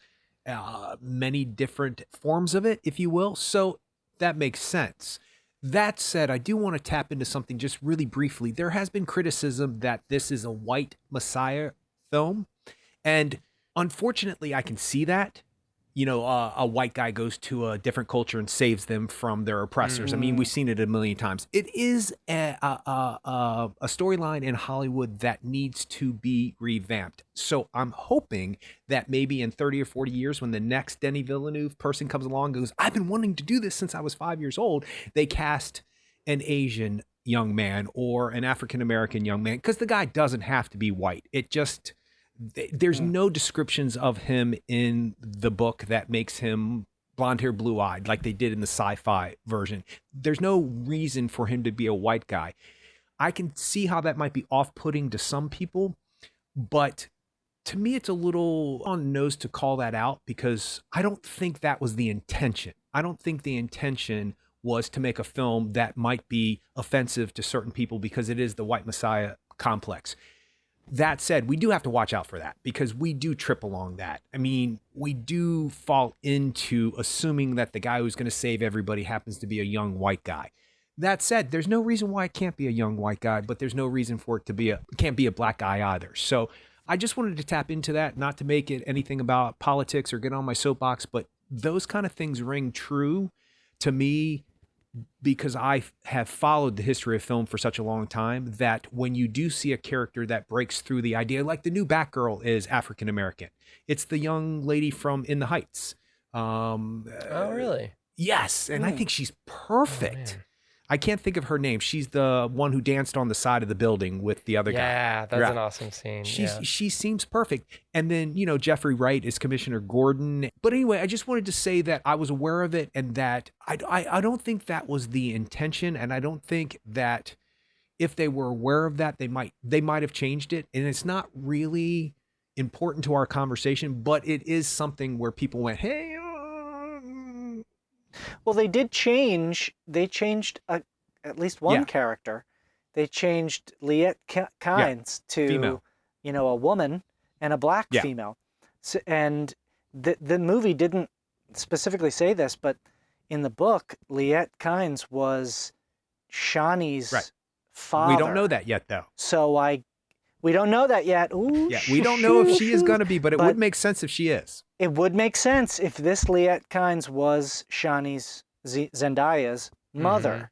many different forms of it, if you will. So that makes sense. That said, I do want to tap into something just really briefly. There has been criticism that this is a white Messiah film. And unfortunately, I can see that. A white guy goes to a different culture and saves them from their oppressors. I mean, we've seen it a million times. It is a storyline in Hollywood that needs to be revamped. So I'm hoping that maybe in 30 or 40 years, when the next Denis Villeneuve person comes along and goes, I've been wanting to do this since I was 5 years old, they cast an Asian young man or an African-American young man, because the guy doesn't have to be white. There's no descriptions of him in the book that makes him blonde hair, blue eyed, like they did in the sci-fi version. There's no reason for him to be a white guy. I can see how that might be off-putting to some people, but to me, it's a little on the nose to call that out, because I don't think that was the intention. I don't think the intention was to make a film that might be offensive to certain people because it is the white Messiah complex. That said, we do have to watch out for that, because we do trip along that. I mean, we do fall into assuming that the guy who's going to save everybody happens to be a young white guy. That said, there's no reason why it can't be a young white guy, but there's no reason for it can't be a black guy either. So I just wanted to tap into that, not to make it anything about politics or get on my soapbox, but those kind of things ring true to me, because I have followed the history of film for such a long time, that when you do see a character that breaks through the idea, like the new Batgirl is African American. It's the young lady from In the Heights. Oh, really? Yes, and I think she's perfect. I can't think of her name. She's the one who danced on the side of the building with the other guy. Yeah, that's an awesome scene. She seems perfect. And then, Jeffrey Wright is Commissioner Gordon. But anyway, I just wanted to say that I was aware of it, and that I don't think that was the intention. And I don't think that if they were aware of that, they might have changed it. And it's not really important to our conversation, but it is something where people went, hey. Well, they did change. They changed at least one character. They changed Liette Kynes to female. A woman and a black female. So, and the movie didn't specifically say this, but in the book, Liette Kynes was Shani's father. We don't know that yet, though. So we don't know that yet. Ooh, yeah, we don't know if she is going to be, but it would make sense if she is. It would make sense if this Liette Kynes was Shani's Zendaya's mother,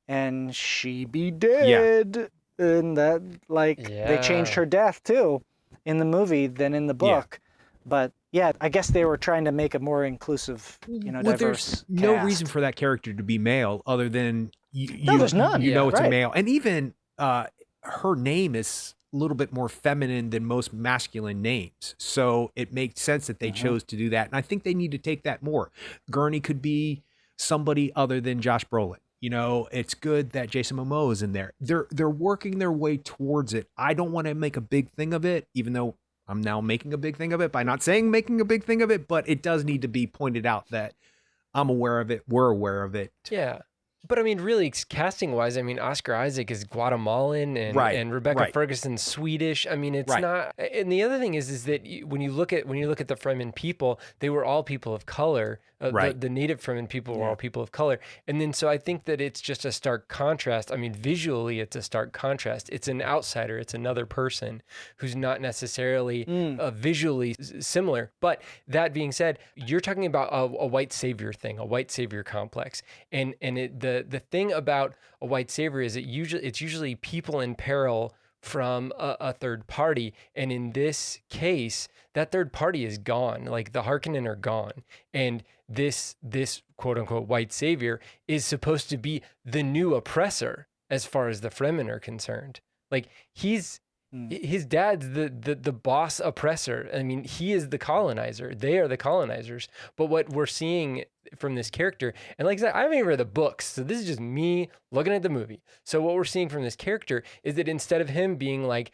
and she be dead. And that, they changed her death too in the movie than in the book. But yeah, I guess they were trying to make a more inclusive, diverse there's no cast. reason for that character to be male other than there's none. It's a male, and even her name is a little bit more feminine than most masculine names. So it makes sense that they chose to do that. And I think they need to take that more. Gurney could be somebody other than Josh Brolin. It's good that Jason Momoa is in there. They're working their way towards it. I don't want to make a big thing of it, even though I'm now making a big thing of it by not saying making a big thing of it, but it does need to be pointed out that I'm aware of it. We're aware of it. Yeah. But I mean, really, casting wise, Oscar Isaac is Guatemalan and Rebecca Ferguson's Swedish. I mean, it's not. And the other thing is that when you look at the Fremen people, they were all people of color. The native Fremen people were all people of color. And then so I think that it's just a stark contrast. I mean, visually, it's a stark contrast. It's an outsider. It's another person who's not necessarily visually similar. But that being said, you're talking about a white savior thing, a white savior complex, and the thing about a white savior is it's usually people in peril from a third party, and in this case, that third party is gone. Like the Harkonnen are gone, and this quote unquote white savior is supposed to be the new oppressor. as far as the Fremen are concerned. Like his dad's the boss oppressor. I mean, he is the colonizer. They are the colonizers. But what we're seeing from this character, and like I said, I haven't even read the books, so this is just me looking at the movie. So what we're seeing from this character is that instead of him being like,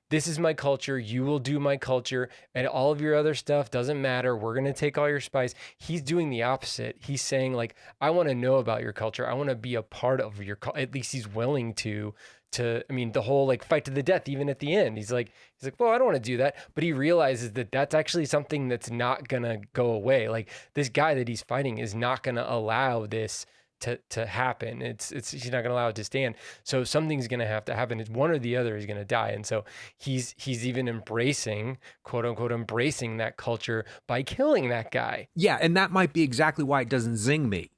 this is my culture, you will do my culture, and all of your other stuff doesn't matter, we're going to take all your spice, he's doing the opposite. He's saying like, I want to know about your culture. I want to be a part of your culture. At least he's willing to, I mean, the whole like fight to the death, even at the end, he's like, well, I don't want to do that. But he realizes that that's actually something that's not going to go away. Like this guy that he's fighting is not going to allow this to happen. He's not going to allow it to stand. So something's going to have to happen. It's one or the other is going to die. And so he's even embracing, quote unquote, embracing that culture by killing that guy. Yeah. And that might be exactly why it doesn't zing me.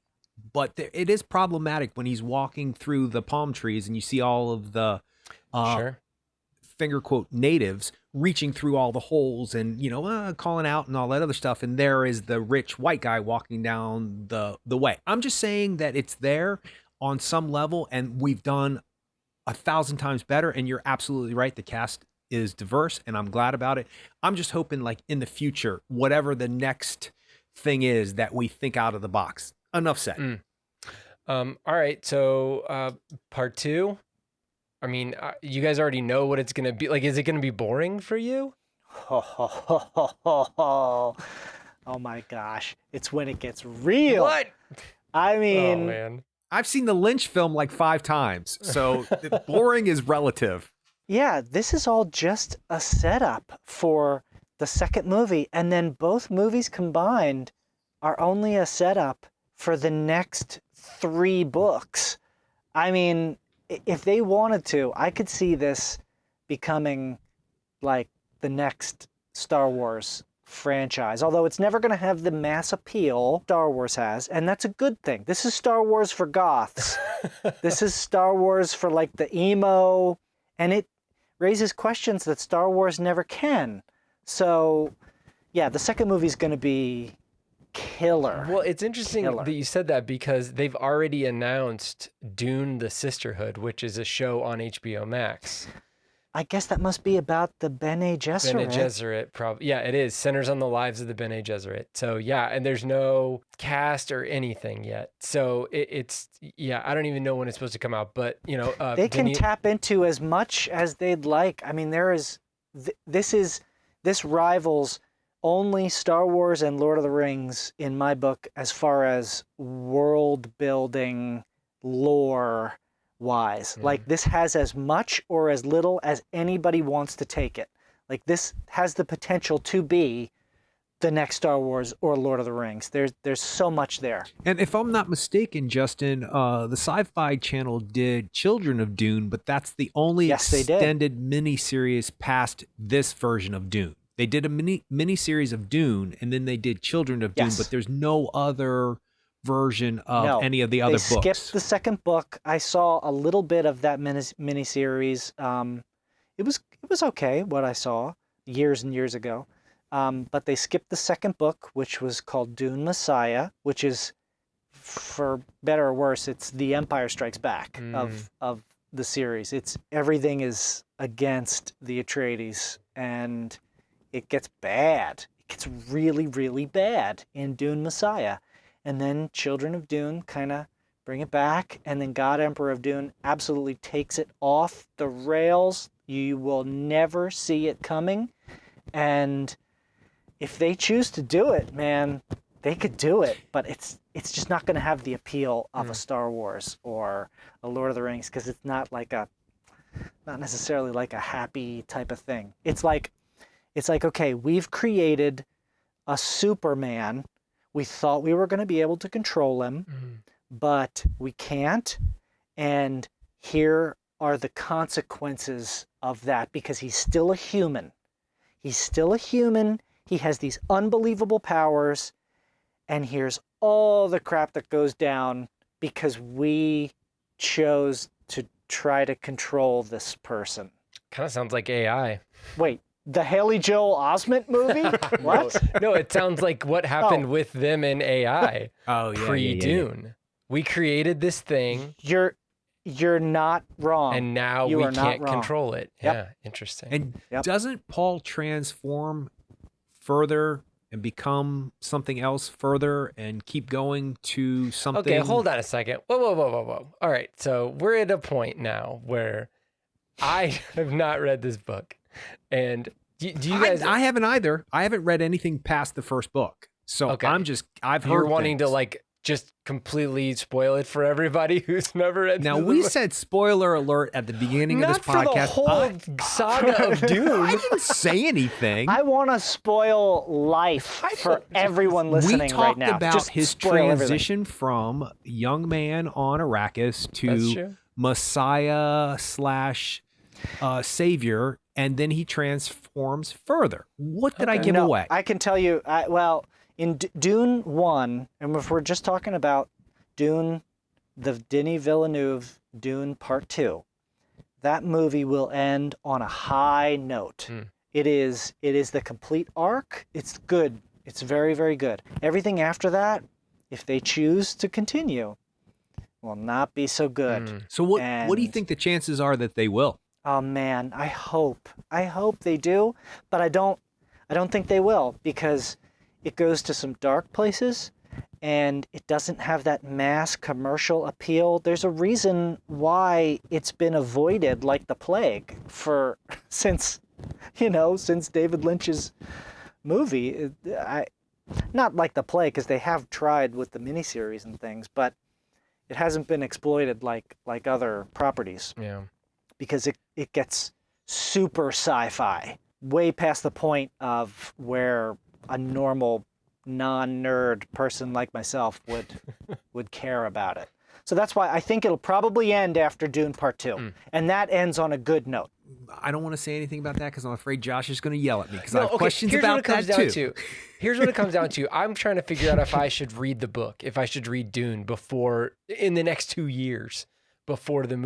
But it is problematic when he's walking through the palm trees and you see all of the finger quote natives reaching through all the holes and, calling out and all that other stuff. And there is the rich white guy walking down the way. I'm just saying that it's there on some level and we've done 1,000 times better. And you're absolutely right. The cast is diverse and I'm glad about it. I'm just hoping like in the future, whatever the next thing is that we think out of the box. Enough said. All right. So part 2, I mean, you guys already know what it's going to be. Like, is it going to be boring for you? Oh my gosh. It's when it gets real. What? I mean, oh, man. I've seen the Lynch film like 5 times. So boring is relative. Yeah, this is all just a setup for the second movie. And then both movies combined are only a setup for the next 3 books. I mean, if they wanted to, I could see this becoming like the next Star Wars franchise, although it's never going to have the mass appeal Star Wars has, and that's a good thing. This is Star Wars for goths. This is Star Wars for like the emo, and it raises questions that Star Wars never can. So, yeah, the second movie is going to be killer. Well, it's interesting that you said that because they've already announced Dune: The Sisterhood, which is a show on HBO Max. I guess that must be about the Bene Gesserit. Bene Gesserit, probably. Yeah, it is. Centers on the lives of the Bene Gesserit. So, yeah, and there's no cast or anything yet. So, it's, I don't even know when it's supposed to come out, but, they can tap into as much as they'd like. I mean, this rivals only Star Wars and Lord of the Rings in my book as far as world building lore wise. Like this has as much or as little as anybody wants to take it. Like this has the potential to be the next Star Wars or Lord of the Rings. There's so much there. And if I'm not mistaken, Justin, the Sci-Fi Channel did Children of Dune, but that's the only extended miniseries past this version of Dune. They did a mini-series of Dune, and then they did Children of Dune, but there's no other version of any of the other books. They skipped the second book. I saw a little bit of that mini-series. It was okay, what I saw years and years ago. But they skipped the second book, which was called Dune Messiah, which is, for better or worse, it's the Empire Strikes Back of the series. Everything is against the Atreides, and it gets bad. It gets really, really bad in Dune Messiah. And then Children of Dune kind of bring it back, and then God Emperor of Dune absolutely takes it off the rails. You will never see it coming. And if they choose to do it, man, they could do it. But it's just not going to have the appeal of a Star Wars or a Lord of the Rings, because it's not necessarily like a happy type of thing. It's like, okay, we've created a Superman. We thought we were going to be able to control him, but we can't. And here are the consequences of that, because he's still a human. He's still a human. He has these unbelievable powers. And here's all the crap that goes down because we chose to try to control this person. Kind of sounds like AI. Wait. The Haley Joel Osment movie? What? No, it sounds like what happened with them in AI. Oh, yeah. Pre-Dune. Yeah. We created this thing. You're You're not wrong. And now You we are not can't wrong. control it. Yep. Yeah, interesting. And Yep. doesn't Paul transform further and become something else further and keep going to something? Okay, hold on a second. Whoa. All right, so we're at a point now where I have not read this book. And do you guys... I haven't either. I haven't read anything past the first book. So Okay. I've heard You're wanting to things. like just completely spoil it for everybody who's never read Now, this we book. said spoiler alert at the beginning of Not this for podcast. the whole saga of I Dune. didn't say anything. I want to spoil life for everyone listening We right talked now. about Just his spoil everything. transition from young man on Arrakis That's to true. Messiah / savior, and then he transforms further. What did I give No, away? I can tell you, in Dune 1, and if we're just talking about Dune, the Denis Villeneuve Dune Part 2, that movie will end on a high note. It is the complete arc. It's good. It's very, very good. Everything after that, if they choose to continue, will not be so good. So what do you And- think the chances are that they will? Oh man, I hope they do, but I don't think they will, because it goes to some dark places and it doesn't have that mass commercial appeal. There's a reason why it's been avoided like the plague since David Lynch's movie. Not like the plague, because they have tried with the miniseries and things, but it hasn't been exploited like other properties. Yeah. Because it gets super sci-fi, way past the point of where a normal non-nerd person like myself would care about it. So that's why I think it'll probably end after Dune Part 2. And that ends on a good note. I don't want to say anything about that because I'm afraid Josh is going to yell at me because I No, have questions here's what about it comes that down too. to. Here's what it comes down to. I'm trying to figure out if I should read the book, if I should read Dune in the next 2 years before the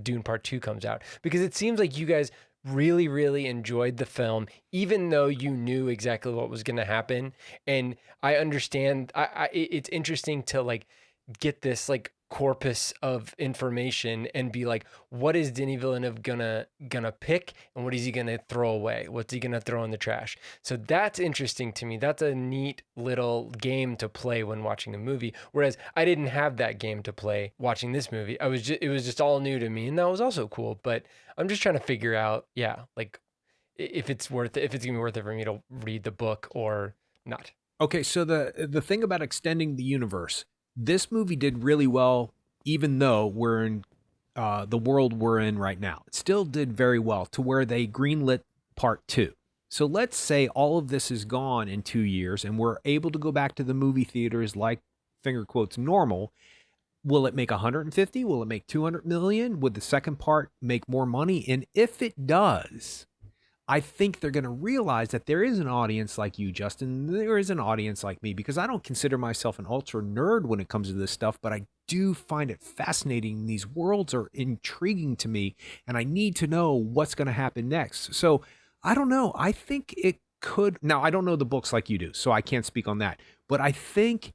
Dune Part 2 comes out. Because it seems like you guys really, really enjoyed the film, even though you knew exactly what was going to happen. And I understand, it's interesting to like get this like corpus of information and be like, what is Denis Villeneuve gonna pick, and what is he gonna throw away? What's he gonna throw in the trash? So that's interesting to me. That's a neat little game to play when watching a movie. Whereas I didn't have that game to play watching this movie. It was just all new to me, and that was also cool. But I'm just trying to figure out, like if it's gonna be worth it for me to read the book or not. Okay, so the thing about extending the universe, this movie did really well, even though we're in the world we're in right now. It still did very well to where they greenlit Part 2. So let's say all of this is gone in 2 years and we're able to go back to the movie theaters like, finger quotes, normal. Will it make 150? Will it make 200 million? Would the second part make more money? And if it does, I think they're going to realize that there is an audience like you, Justin. There is an audience like me, because I don't consider myself an ultra nerd when it comes to this stuff, but I do find it fascinating. These worlds are intriguing to me, and I need to know what's going to happen next. So I don't know. I think it could. Now, I don't know the books like you do, so I can't speak on that. But I think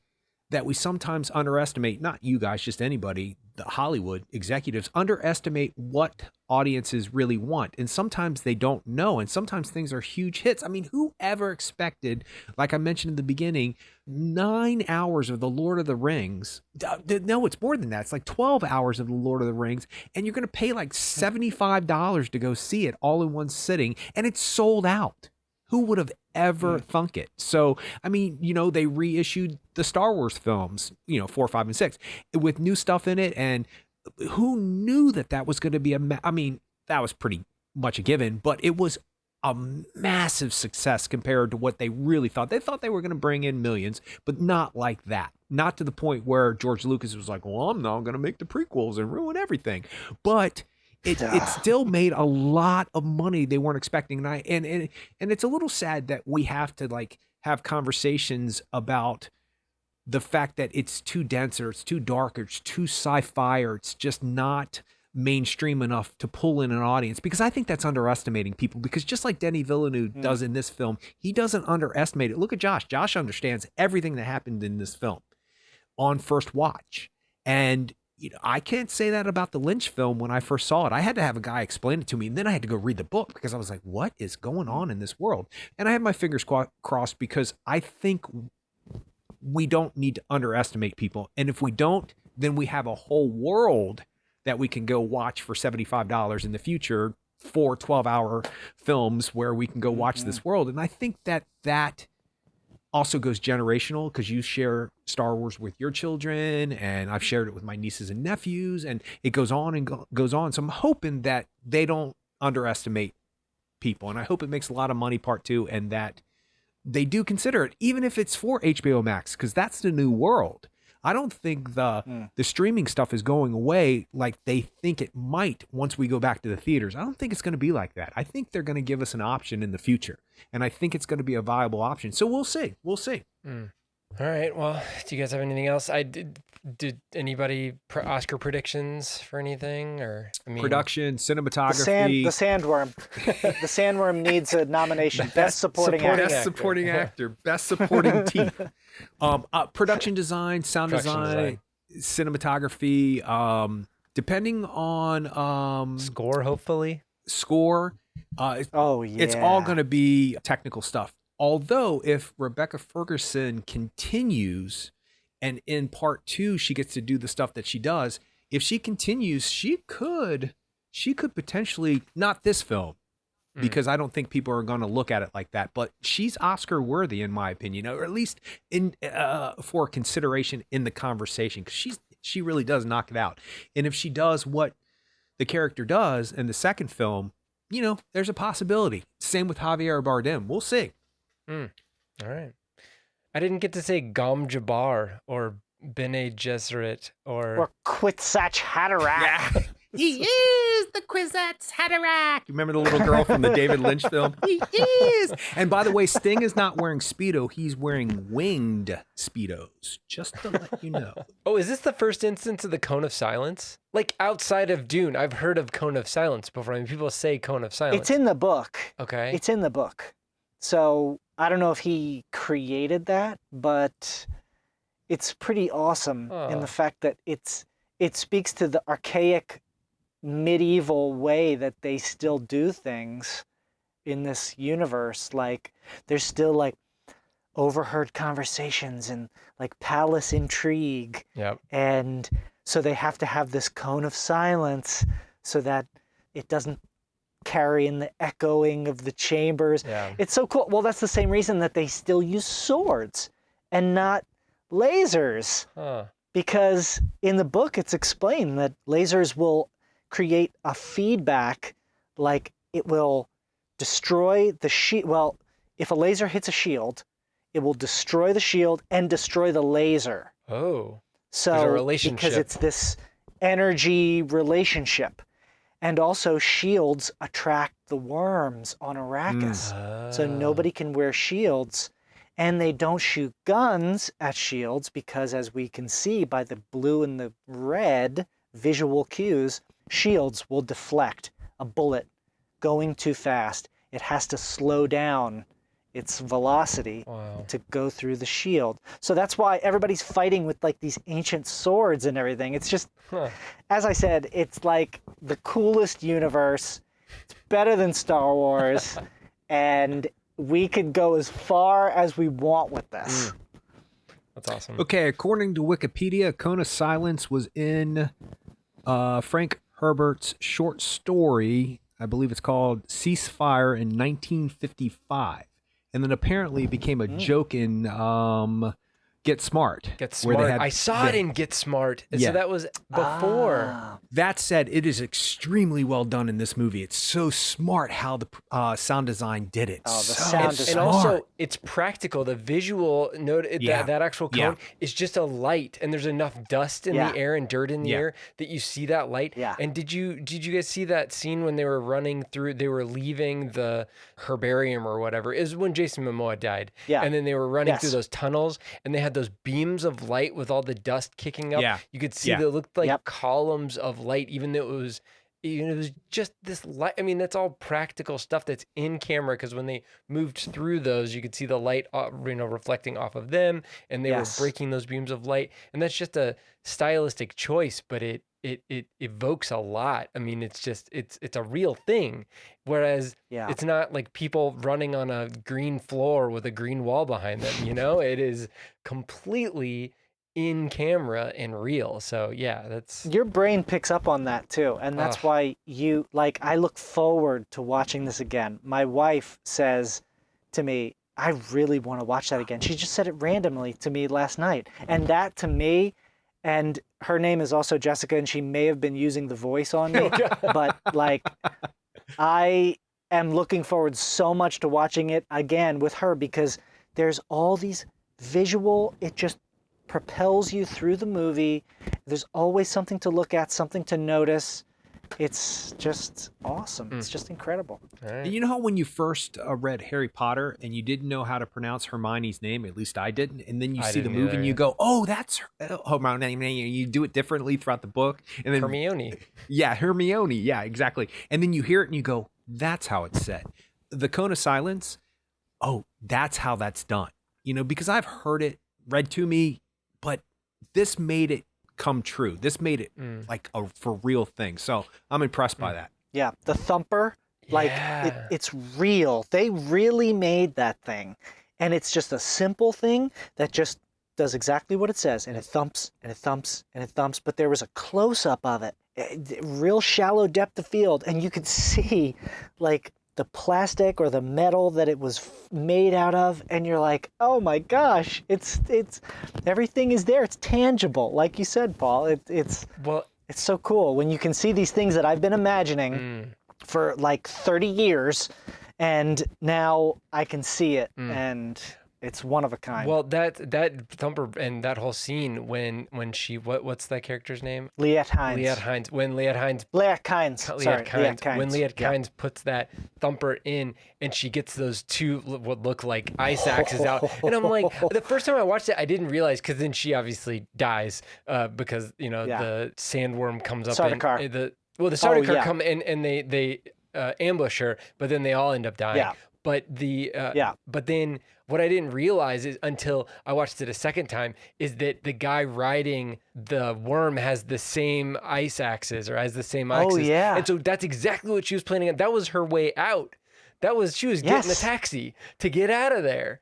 that we sometimes underestimate, not you guys, just anybody, the Hollywood executives underestimate what audiences really want. And sometimes they don't know. And sometimes things are huge hits. I mean, who ever expected, like I mentioned in the beginning, 9 hours of The Lord of the Rings? No, it's more than that. It's like 12 hours of The Lord of the Rings. And you're going to pay like $75 to go see it all in one sitting. And it's sold out. Who would have ever thunk it? So, I mean, they reissued the Star Wars films, 4, 5, and 6 with new stuff in it. And who knew that was going to be I mean, that was pretty much a given, but it was a massive success compared to what they really thought. They thought they were going to bring in millions, but not like that. Not to the point where George Lucas was like, well, I'm now going to make the prequels and ruin everything. But it still made a lot of money they weren't expecting. And it's a little sad that we have to like have conversations about the fact that it's too dense or it's too dark or it's too sci-fi or it's just not mainstream enough to pull in an audience, because I think that's underestimating people, because just like Denis Villeneuve does in this film, he doesn't underestimate it. Look at Josh. Josh understands everything that happened in this film on first watch. And I can't say that about the Lynch film when I first saw it. I had to have a guy explain it to me, and then I had to go read the book because I was like, what is going on in this world? And I had my fingers crossed because I think we don't need to underestimate people. And if we don't, then we have a whole world that we can go watch for $75 in the future, 4 12-hour films where we can go watch this world. And I think that also goes generational because you share Star Wars with your children, and I've shared it with my nieces and nephews, and it goes on and goes on. So I'm hoping that they don't underestimate people, and I hope it makes a lot of money, part 2, and that they do consider it, even if it's for HBO Max, because that's the new world. I don't think the streaming stuff is going away like they think it might once we go back to the theaters. I don't think it's going to be like that. I think they're going to give us an option in the future, and I think it's going to be a viable option. So we'll see. We'll see. All right. Well, do you guys have anything else? Did anybody Oscar predictions for anything, or production, cinematography? The Sandworm. The Sandworm needs a nomination. Best supporting actor. Best supporting actor. Best supporting teeth. Production design, sound design, cinematography. Depending on score, hopefully score. It's all going to be technical stuff. Although if Rebecca Ferguson continues, and in part 2 she gets to do the stuff that she does, if she continues, she could potentially, not this film, because I don't think people are going to look at it like that, but she's Oscar worthy in my opinion, or at least in for consideration in the conversation, because she really does knock it out. And if she does what the character does in the second film, there's a possibility. Same with Javier Bardem. We'll see. All right. I didn't get to say Gom Jabbar or Bene Gesserit or Kwisatz Haderach. Yeah. He is the Kwisatz Haderach. You remember the little girl from the David Lynch film? He is. And by the way, Sting is not wearing Speedo. He's wearing winged Speedos, just to let you know. Oh, is this the first instance of the Cone of Silence? Like outside of Dune, I've heard of Cone of Silence before. I mean, people say Cone of Silence. It's in the book. Okay. It's in the book. So I don't know if he created that, but it's pretty awesome in the fact that it speaks to the archaic medieval way that they still do things in this universe. Like there's still like overheard conversations and like palace intrigue. Yep. And so they have to have this cone of silence so that it doesn't carry in the echoing of the chambers. Yeah. It's so cool. Well, that's the same reason that they still use swords and not lasers. Because in the book it's explained that lasers will create a feedback, like it will destroy the shield. Well, if a laser hits a shield, it will destroy the shield and destroy the laser. Oh. So there's a relationship. Because it's this energy relationship. And also shields attract the worms on Arrakis. So nobody can wear shields. And they don't shoot guns at shields because, as we can see by the blue and the red visual cues, shields will deflect a bullet going too fast. It has to slow down its velocity to go through the shield. So that's why everybody's fighting with like these ancient swords and everything. It's just, as I said, it's like the coolest universe. It's better than Star Wars. And we could go as far as we want with this. That's awesome. Okay, according to Wikipedia, Cone of Silence was in Frank Herbert's short story, I believe it's called Ceasefire, in 1955. And then apparently became a joke in Get Smart. Get Smart. I saw it in Get Smart. So that was before. That said, it is extremely well done in this movie. It's so smart how the sound design did it. Oh, the sound design. And also, it's practical. The visual note, that actual cone is just a light, and there's enough dust in the air and dirt in the air that you see that light. Yeah. And did you guys see that scene when they were running through? They were leaving the herbarium or whatever. It was when Jason Momoa died. Yeah. And then they were running through those tunnels, and they had those beams of light with all the dust kicking up. Yeah. You could see that it looked like columns of light, even though it was just this light. I mean, that's all practical stuff that's in camera, because when they moved through those, you could see the light, reflecting off of them, and they were breaking those beams of light. And that's just a stylistic choice, but it evokes a lot. I mean, it's a real thing. Whereas it's not like people running on a green floor with a green wall behind them, it is completely in camera and real. So yeah, that's your brain picks up on that too. And that's why I look forward to watching this again. My wife says to me, I really want to watch that again. She just said it randomly to me last night. And that to me, and her name is also Jessica, and she may have been using the voice on me, but I am looking forward so much to watching it again with her, because there's all these it just propels you through the movie. There's always something to look at, something to notice. It's just awesome. It's just incredible. Right. You know how when you first read Harry Potter and you didn't know how to pronounce Hermione's name, at least I didn't, and then you see the movie and you go, oh, that's Hermione. You do it differently throughout the book. And then Hermione. Yeah, Hermione. Yeah, exactly. And then you hear it and you go, that's how it's said. The Cone of Silence, oh, that's how that's done. Because I've heard it read to me, but this made it come true. This made it like a for real thing. So I'm impressed by that. Yeah, the thumper, it's real. They really made that thing. And it's just a simple thing that just does exactly what it says. And it thumps, and it thumps, and it thumps. But there was a close-up of it. Real shallow depth of field. And you could see, the plastic or the metal that it was made out of, and you're like, oh my gosh, it's everything is there. It's tangible, like you said, Paul. It's so cool when you can see these things that I've been imagining for 30 years, and now I can see it, and it's one of a kind. Well, that thumper and that whole scene when she what's that character's name? Liette Hines. When Liette Hines puts that thumper in, and she gets those two what look like ice axes out, and I'm like, the first time I watched it, I didn't realize, because then she obviously dies because the sandworm comes up. Sardaukar. The Sardaukar come in and they ambush her, but then they all end up dying. Yeah. But but then what I didn't realize is, until I watched it a second time, is that the guy riding the worm has the same ice axes, or has the same axes. Oh, yeah. And so that's exactly what she was planning on. That was her way out. She was getting a taxi to get out of there.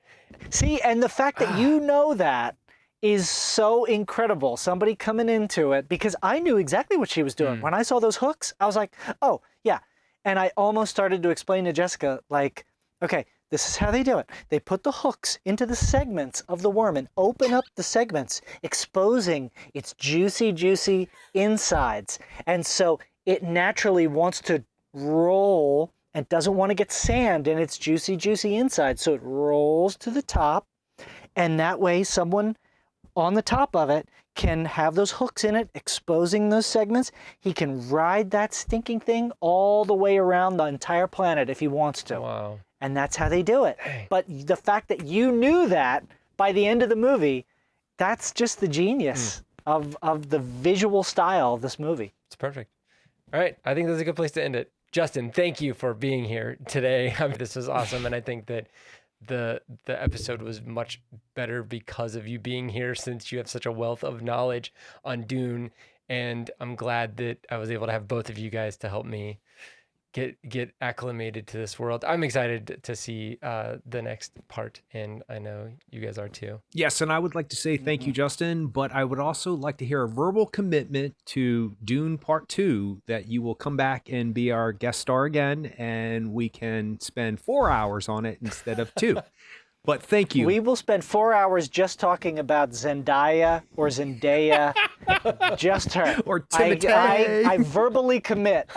See, and the fact that you know that is so incredible. Somebody coming into it, because I knew exactly what she was doing. When I saw those hooks, I was like, oh, yeah. And I almost started to explain to Jessica, okay, this is how they do it. They put the hooks into the segments of the worm and open up the segments, exposing its juicy, juicy insides. And so it naturally wants to roll and doesn't want to get sand in its juicy, juicy inside. So it rolls to the top, and that way someone on the top of it can have those hooks in it, exposing those segments. He can ride that stinking thing all the way around the entire planet if he wants to. Wow. And that's how they do it. Dang. But the fact that you knew that by the end of the movie, that's just the genius of the visual style of this movie. It's perfect. All right. I think that's a good place to end it. Justin, thank you for being here today. This was awesome. And I think that the episode was much better because of you being here, since you have such a wealth of knowledge on Dune. And I'm glad that I was able to have both of you guys to help me get acclimated to this world. I'm excited to see the next part, and I know you guys are too. Yes, and I would like to say thank you, Justin, but I would also like to hear a verbal commitment to Dune Part 2 that you will come back and be our guest star again, and we can spend 4 hours on it instead of 2. But thank you. We will spend 4 hours just talking about Zendaya, just her. Or Timothée. I verbally commit.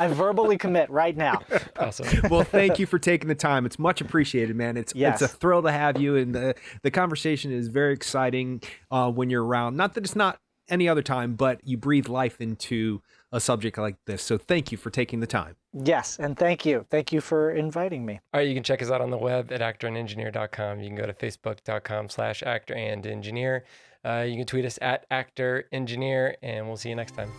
Right now. Awesome. Well, thank you for taking the time. It's much appreciated, man. It's a thrill to have you, and the conversation is very exciting when you're around. Not that it's not any other time, but you breathe life into a subject like this. So thank you for taking the time. Yes, and thank you. Thank you for inviting me. All right, you can check us out on the web at actorandengineer.com. You can go to facebook.com/actorandengineer. You can tweet us at actorengineer, and we'll see you next time.